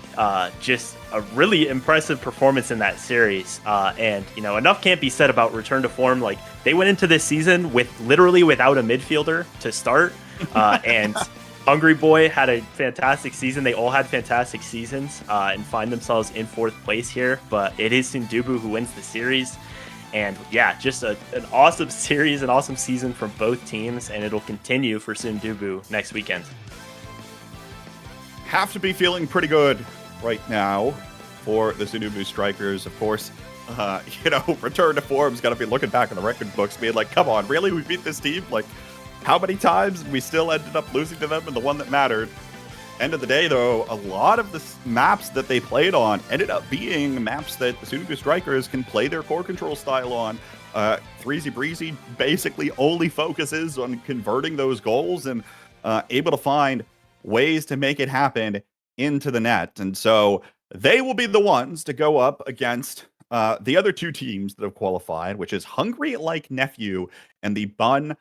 Just a really impressive performance in that series. And, you know, enough can't be said about Return to Form. Like, they went into this season with literally without a midfielder to start. And Hungry Boy had a fantastic season. They all had fantastic seasons and find themselves in 4th place here. But it is Soondubu who wins the series. And yeah, just an awesome series, an awesome season from both teams. And it'll continue for Soondubu next weekend. Have to be feeling pretty good right now for the Soondubu Strikers. Of course, you know, Return to Form's got to be looking back in the record books, being like, come on, really? We beat this team? Like, how many times? We still ended up losing to them in the one that mattered. End of the day, though, a lot of the maps that they played on ended up being maps that the Soondubu Strikers can play their core control style on. 3Z Breezy basically only focuses on converting those goals and able to find ways to make it happen into the net. And so they will be the ones to go up against the other 2 teams that have qualified, which is Hungry Like Nephew and the Bun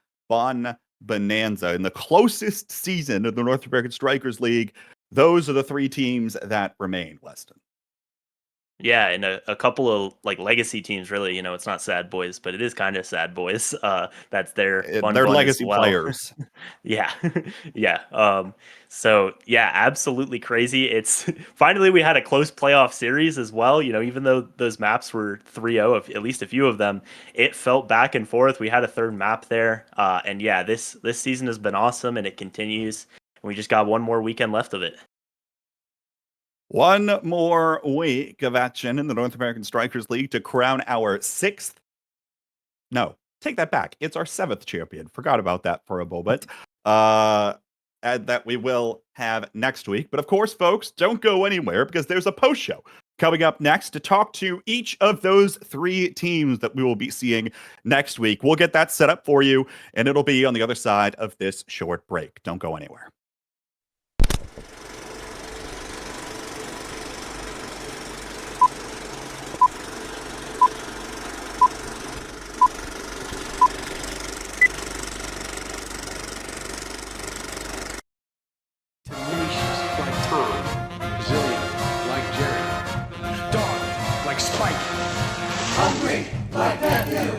Bonanza. In the closest season of the North American Strikers League, those are the 3 teams that remain, Weston. Yeah, and a couple of like legacy teams, really. You know, it's not Sad Boys, but it is kind of Sad Boys. That's their fun they're one legacy as well. players. Yeah, yeah. So yeah, absolutely crazy. It's finally we had a close playoff series as well. You know, even though those maps were 3-0, at least a few of them, it felt back and forth. We had a 3rd map there, and yeah, this season has been awesome, and it continues. We just got one more weekend left of it. One more week of action in the North American Strikers League to crown our 6th. No, take that back. It's our 7th champion. Forgot about that for a moment. And that we will have next week. But of course, folks, don't go anywhere because there's a post show coming up next to talk to each of those 3 teams that we will be seeing next week. We'll get that set up for you, and it'll be on the other side of this short break. Don't go anywhere. Hungry like Nephew.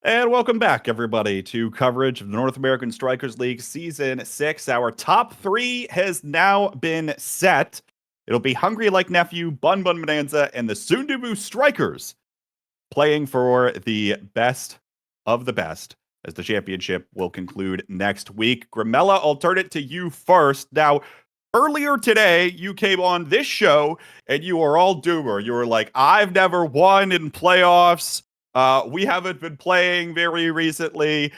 And welcome back, everybody, to coverage of the North American Strikers League Season 6. Our top 3 has now been set. It'll be Hungry Like Nephew, Bun Bun Bonanza, and the Soondubu Strikers playing for the best of the best, as the championship will conclude next week. Grimella, I'll turn it to you first. Now, earlier today, you came on this show, and you were all doomer. You were like, I've never won in playoffs. We haven't been playing very recently.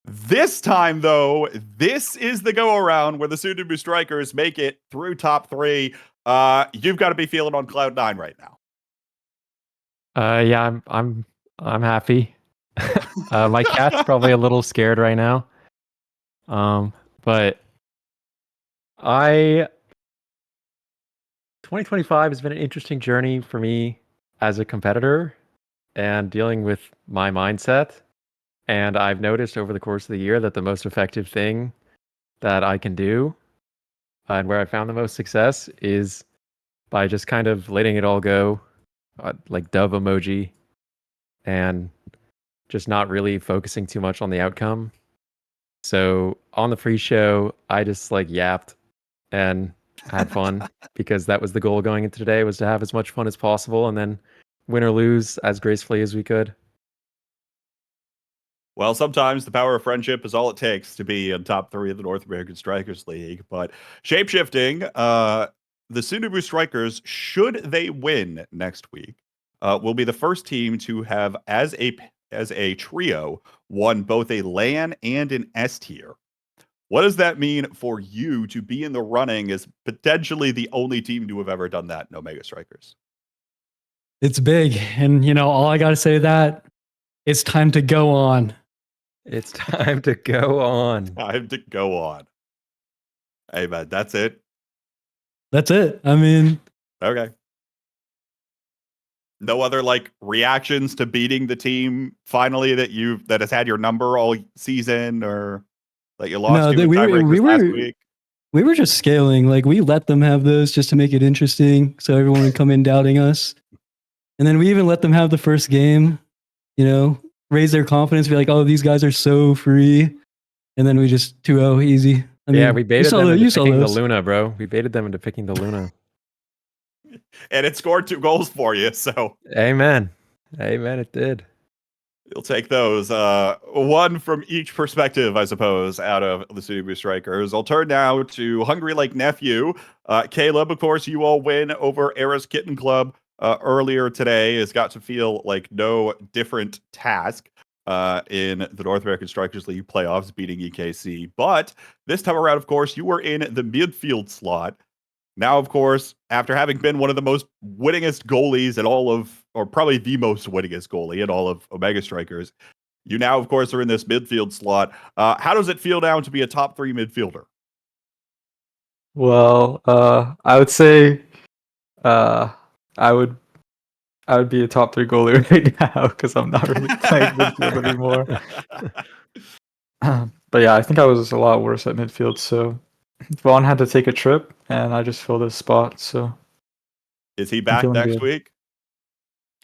This time, though, this is the go-around where the Soondubu Strikers make it through top 3. You've got to be feeling on cloud 9 right now. Yeah, I'm happy. My cat's probably a little scared right now. But 2025 has been an interesting journey for me as a competitor and dealing with my mindset. And I've noticed over the course of the year that the most effective thing that I can do and where I found the most success is by just kind of letting it all go, like dove emoji, and just not really focusing too much on the outcome. So on the free show, I just like yapped and had fun because that was the goal going into today, was to have as much fun as possible and then win or lose as gracefully as we could. Well, sometimes the power of friendship is all it takes to be in top 3 of the North American Strikers League. But shapeshifting, the Soondubu Strikers, should they win next week, will be the first team to have, as a trio, won both a LAN and an S tier. What does that mean for you to be in the running as potentially the only team to have ever done that in Omega Strikers? It's big. And, all I got to say to that, it's time to go on. It's time to go on. Time to go on. Hey, man, that's it. That's it. I mean, okay. No other reactions to beating the team finally that has had your number all season, or that you lost to last week? We were just scaling. We let them have those just to make it interesting, so everyone would come in doubting us. And then we even let them have the first game, raise their confidence, be like, oh, these guys are so free. And then we just 2-0 easy. I mean, we baited them into picking the Luna, bro. We baited them into picking the Luna. And it scored 2 goals for you, so. Amen. Amen, it did. You'll take those. One from each perspective, I suppose, out of the Soondubu Strikers. I'll turn now to Hungry Like Nephew. Caleb, of course, you all win over Era's Kitten Club earlier today. Has got to feel like no different task in the North American Strikers League playoffs, beating EKC. But this time around, of course, you were in the midfield slot. Now, of course, after having been one of the most winningest goalies in all of, or probably the most winningest goalie in all of Omega Strikers, you now, of course, are in this midfield slot. How does it feel now to be a top 3 midfielder? Well, I would say I would be a top 3 goalie right now because I'm not really playing midfield anymore. But yeah, I think I was a lot worse at midfield, so Vaughn had to take a trip, and I just filled his spot. So, is he back next week?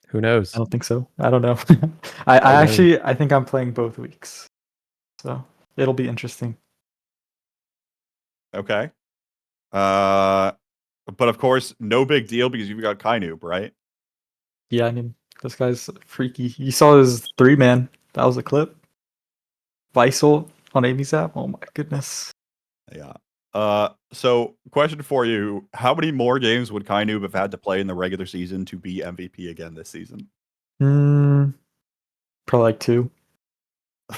Who knows? I don't think so. I don't know. I think I'm playing both weeks, so it'll be interesting. Okay. But of course, no big deal because you've got Kainoob, right? Yeah, I mean, this guy's freaky. You saw his 3-man. That was a clip. Weissel on Amy's app. Oh my goodness. Yeah. So question for you: how many more games would Kainoob have had to play in the regular season to be MVP again this season? Probably 2.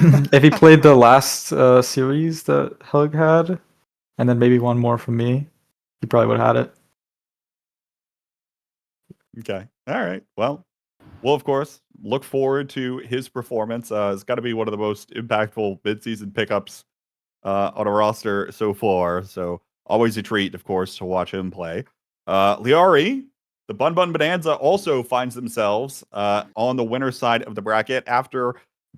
If he played the last series that Hug had, and then maybe one more from me, he probably would have had it. Okay. All right. Well, we'll of course look forward to his performance. It's got to be one of the most impactful midseason pickups on a roster so far. So always a treat, of course, to watch him play. Liari, the Bun Bun Bonanza, also finds themselves on the winner's side of the bracket after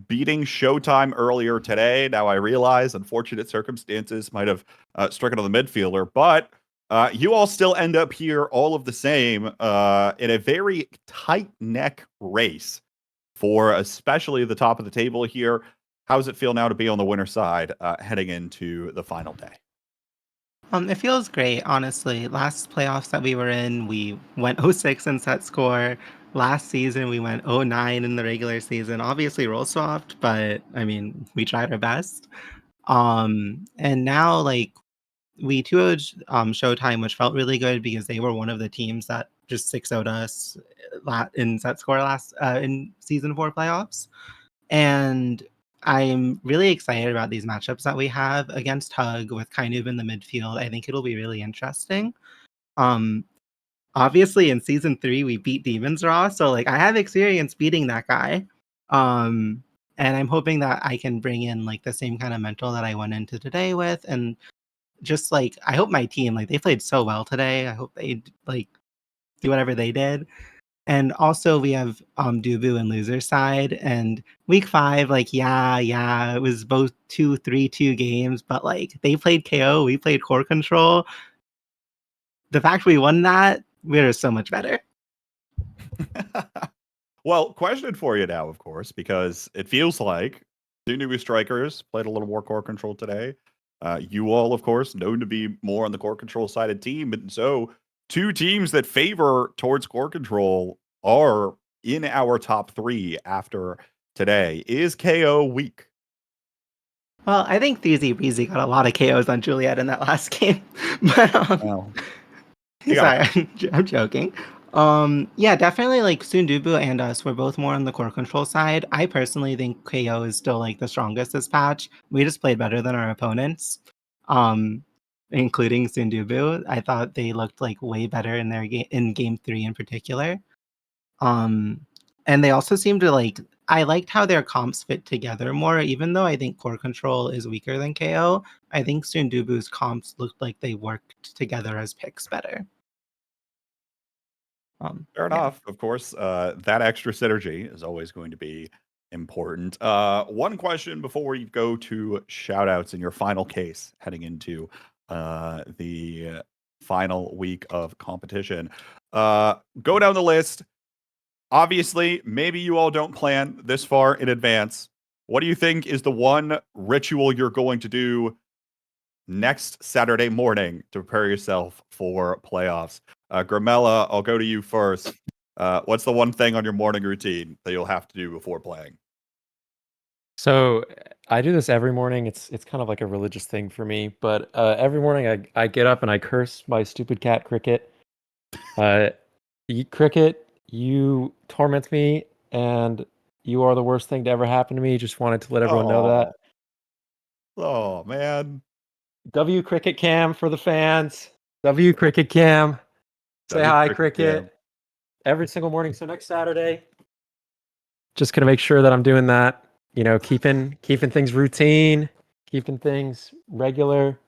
beating Showtime earlier today. Now I realize unfortunate circumstances might have stricken on the midfielder, but you all still end up here all of the same in a very tight neck race for especially the top of the table here. How does it feel now to be on the winner side heading into the final day? It feels great, honestly. Last playoffs that we were in, we went 0-6 in set score. Last season, we went 0-9 in the regular season. Obviously, roll soft, but I mean, we tried our best. And now, like, we 2-0'd Showtime, which felt really good because they were one of the teams that just 6-0'd us in set score in season 4 playoffs. And I'm really excited about these matchups that we have against Hug with Kainub in the midfield. I think it'll be really interesting. Obviously in season 3 we beat Demons Raw, so like I have experience beating that guy. And I'm hoping that I can bring in like the same kind of mental that I went into today with, and just like I hope my team, like, they played so well today. I hope they like do whatever they did. And also we have DUBU and loser side, and week 5, like, it was both 2-3-2 games, but like they played KO, we played core control. The fact we won that, we're so much better. Well, question for you now, of course, because it feels like Soondubu Strikers played a little more core control today. You all, of course, known to be more on the core control sided team. And so 2 teams that favor towards core control are in our top 3 after today. Is KO weak? Well, I think Theezy Breezy got a lot of KOs on Juliet in that last game. But Well, sorry, I'm joking. Yeah, definitely like Soondubu and us, we're both more on the core control side. I personally think KO is still like the strongest this patch. We just played better than our opponents. Including Soondubu. I thought they looked like way better in their game 3 in particular. And they also seem to like, I liked how their comps fit together more, even though I think core control is weaker than KO. I think Soondubu's comps looked like they worked together as picks better. Fair Yeah. enough. Of course, that extra synergy is always going to be important. One question before we go to shout outs in your final case heading into the final week of competition. Go down the list. Obviously, maybe you all don't plan this far in advance. What do you think is the one ritual you're going to do next Saturday morning to prepare yourself for playoffs? Gramella, I'll go to you first. What's the one thing on your morning routine that you'll have to do before playing? So I do this every morning. It's kind of like a religious thing for me. But every morning I get up and I curse my stupid cat Cricket. Cricket, you torment me, and you are the worst thing to ever happen to me. Just wanted to let everyone know that. Oh, man. W Cricket Cam for the fans. W Cricket Cam. Say W hi, Cricket Cricket. Cam. Every single morning. So next Saturday, just gonna make sure that I'm doing that. You know, keeping things routine, keeping things regular,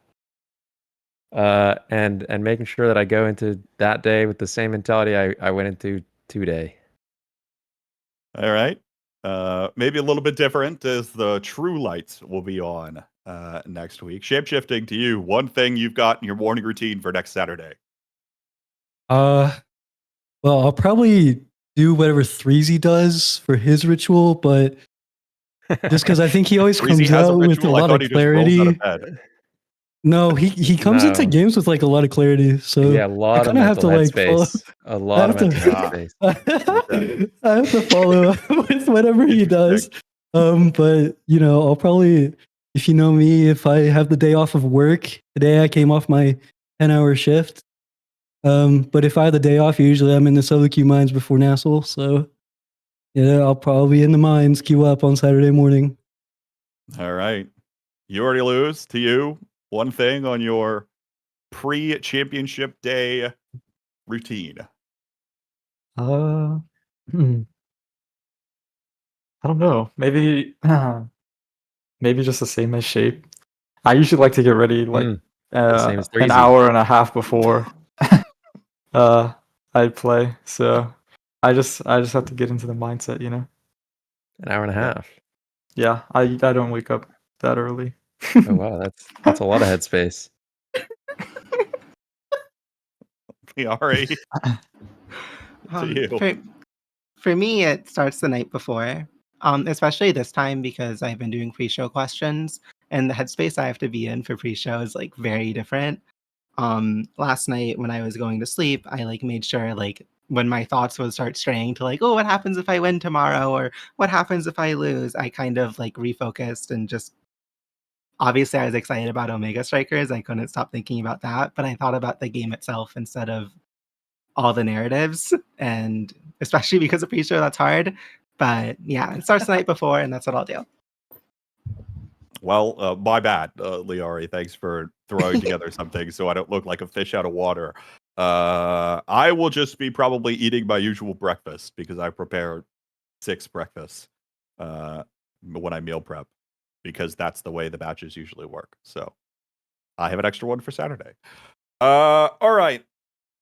and making sure that I go into that day with the same mentality I went into today. All right. Maybe a little bit different as the true lights will be on next week. Shapeshifting to you, one thing you've got in your morning routine for next Saturday. Well, I'll probably do whatever Threezy does for his ritual, but just because I think he always Breezy comes has a out with a ritual. I lot thought of he just rolls out of clarity. bed. No, he comes into No. games with like a lot of clarity. So Yeah, a I lot of kind of have mental to like follow. headspace. A I lot of have mental to. headspace. I have to follow up with whatever he does. But you know, I'll probably, if you know me, if I have the day off of work, today I came off my 10-hour shift. But if I have the day off, usually I'm in the solo queue mines before NASL. So yeah, I'll probably be in the mines queue up on Saturday morning. All right. You already lose to you. One thing on your pre-championship day routine. I don't know. Maybe maybe just the same as Shape. I usually like to get ready like The same as an 3Z. hour and a half before I play. So I just have to get into the mindset, you know. An hour and a half. Yeah, I don't wake up that early. Oh wow, that's a lot of headspace. Ari, to you. For me, it starts the night before, especially this time because I've been doing pre-show questions, and the headspace I have to be in for pre-show is like very different. Last night when I was going to sleep, I like made sure like when my thoughts would start straying to like, oh, what happens if I win tomorrow, or what happens if I lose? I kind of like refocused and just obviously I was excited about Omega Strikers. I couldn't stop thinking about that, but I thought about the game itself instead of all the narratives, and especially because of pre-show, that's hard. But yeah, it starts the night before, and that's what I'll do. Well, my bad, Liari. Thanks for throwing together something so I don't look like a fish out of water. I will just be probably eating my usual breakfast because I prepare 6 breakfasts when I meal prep, because that's the way the batches usually work. So I have an extra one for Saturday. All right.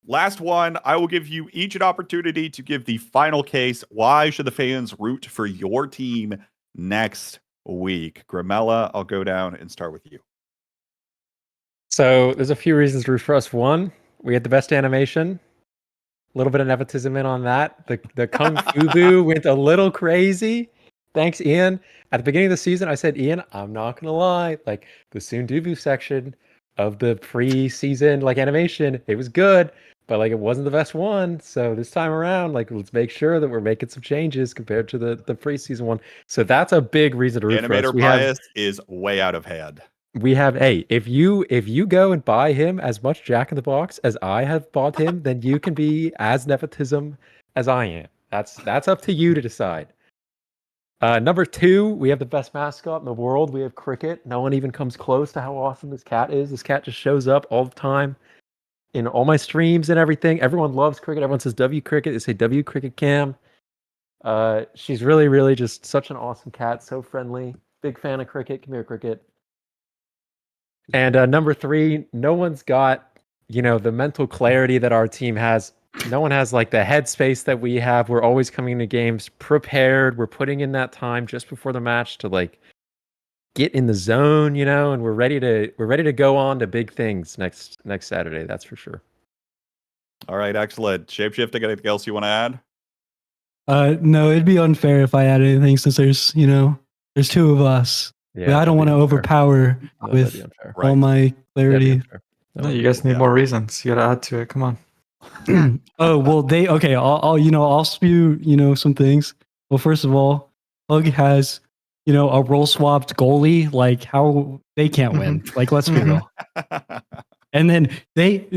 Last one. I will give you each an opportunity to give the final case. Why should the fans root for your team next week? Grimella, I'll go down and start with you. So there's a few reasons to root for us. One, we had the best animation. A little bit of nepotism in on that. The Kung Fu Boo went a little crazy. Thanks, Ian. At the beginning of the season, I said, Ian, I'm not gonna lie, like the Soondubu section of the pre-season like animation, it was good, but like it wasn't the best one. So this time around, like let's make sure that we're making some changes compared to the pre-season one. So that's a big reason to root for us. Animator bias is way out of hand. We have if you go and buy him as much Jack in the Box as I have bought him, then you can be as nepotism as I am. That's up to you to decide. Number 2, we have the best mascot in the world. We have Cricket. No one even comes close to how awesome this cat is. This cat just shows up all the time in all my streams and everything. Everyone loves Cricket. Everyone says W Cricket. They say W Cricket Cam. She's really, really just such an awesome cat. So friendly. Big fan of Cricket. Come here, Cricket. And number 3, no one's got, the mental clarity that our team has. No one has like the headspace that we have. We're always coming into games prepared. We're putting in that time just before the match to like get in the zone, and we're ready to go on to big things next Saturday. That's for sure. All right, excellent. Shapeshifting, anything else you want to add? No, it'd be unfair if I add anything since there's 2 of us. Yeah, But I don't want to overpower with all my clarity. No, you guys need more reasons. You gotta add to it. Come on. Oh well, I'll spew some things. Well, first of all, Hug has a role swapped goalie. Like how they can't win. Like let's be real. And then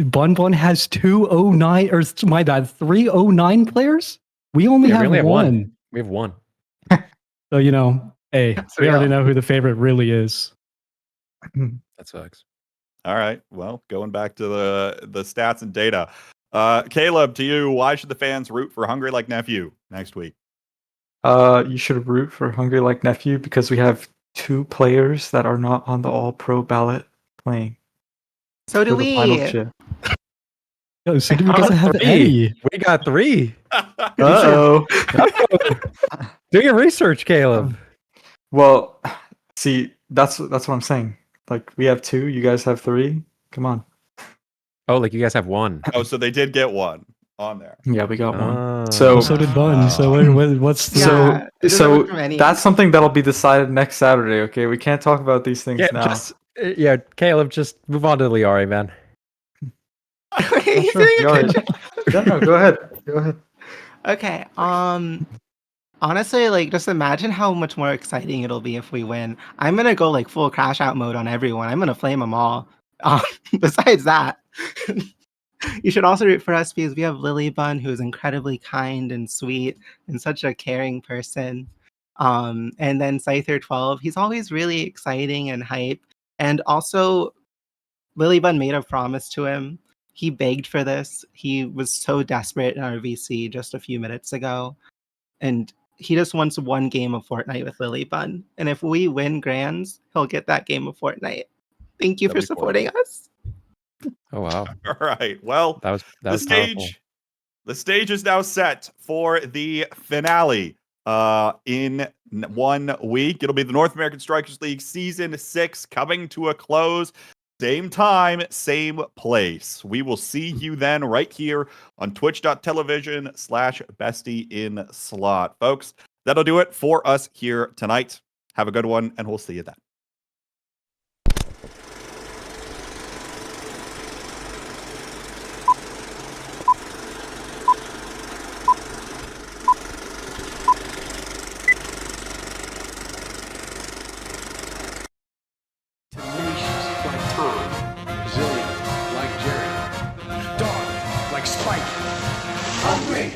Bun has 209 or my bad 309 players. We only have one. We have one. So hey, we already know who the favorite really is. That sucks. All right. Well, going back to the stats and data. Caleb, to you, why should the fans root for Hungry Like Nephew next week? You should root for Hungry Like Nephew because we have 2 players that are not on the All-Pro ballot playing. So do we. Oh, Soondubu doesn't have any. We got 3. Uh-oh. Do your research, Caleb. Well, see, that's what I'm saying. Like we have 2, you guys have 3. Come on. Oh, like you guys have 1. Oh, so they did get one on there. Yeah, we got 1. So did Bun. So what's the... So that's something that'll be decided next Saturday. Okay, we can't talk about these things now. Caleb, just move on to Liari, man. No, go ahead. Okay. Honestly, like, just imagine how much more exciting it'll be if we win. I'm gonna go like full crash out mode on everyone. I'm gonna flame them all. Besides that, you should also root for us because we have Lily Bun, who is incredibly kind and sweet and such a caring person. And then Scyther 12, he's always really exciting and hype. And also, Lily Bun made a promise to him. He begged for this. He was so desperate in our VC just a few minutes ago. And he just wants one game of Fortnite with Lily Bun. And if we win Grands, he'll get that game of Fortnite. Thank you for supporting us. Oh, wow. All right. Well, that was the stage. Powerful. The stage is now set for the finale. In 1 week, it'll be the North American Strikers League Season 6 coming to a close. Same time, same place. We will see you then right here on twitch.tv/BestieInSlot. Folks, that'll do it for us here tonight. Have a good one, and we'll see you then. Tenacious like Tom, resilient like Jerry, dog like Spike. Hungry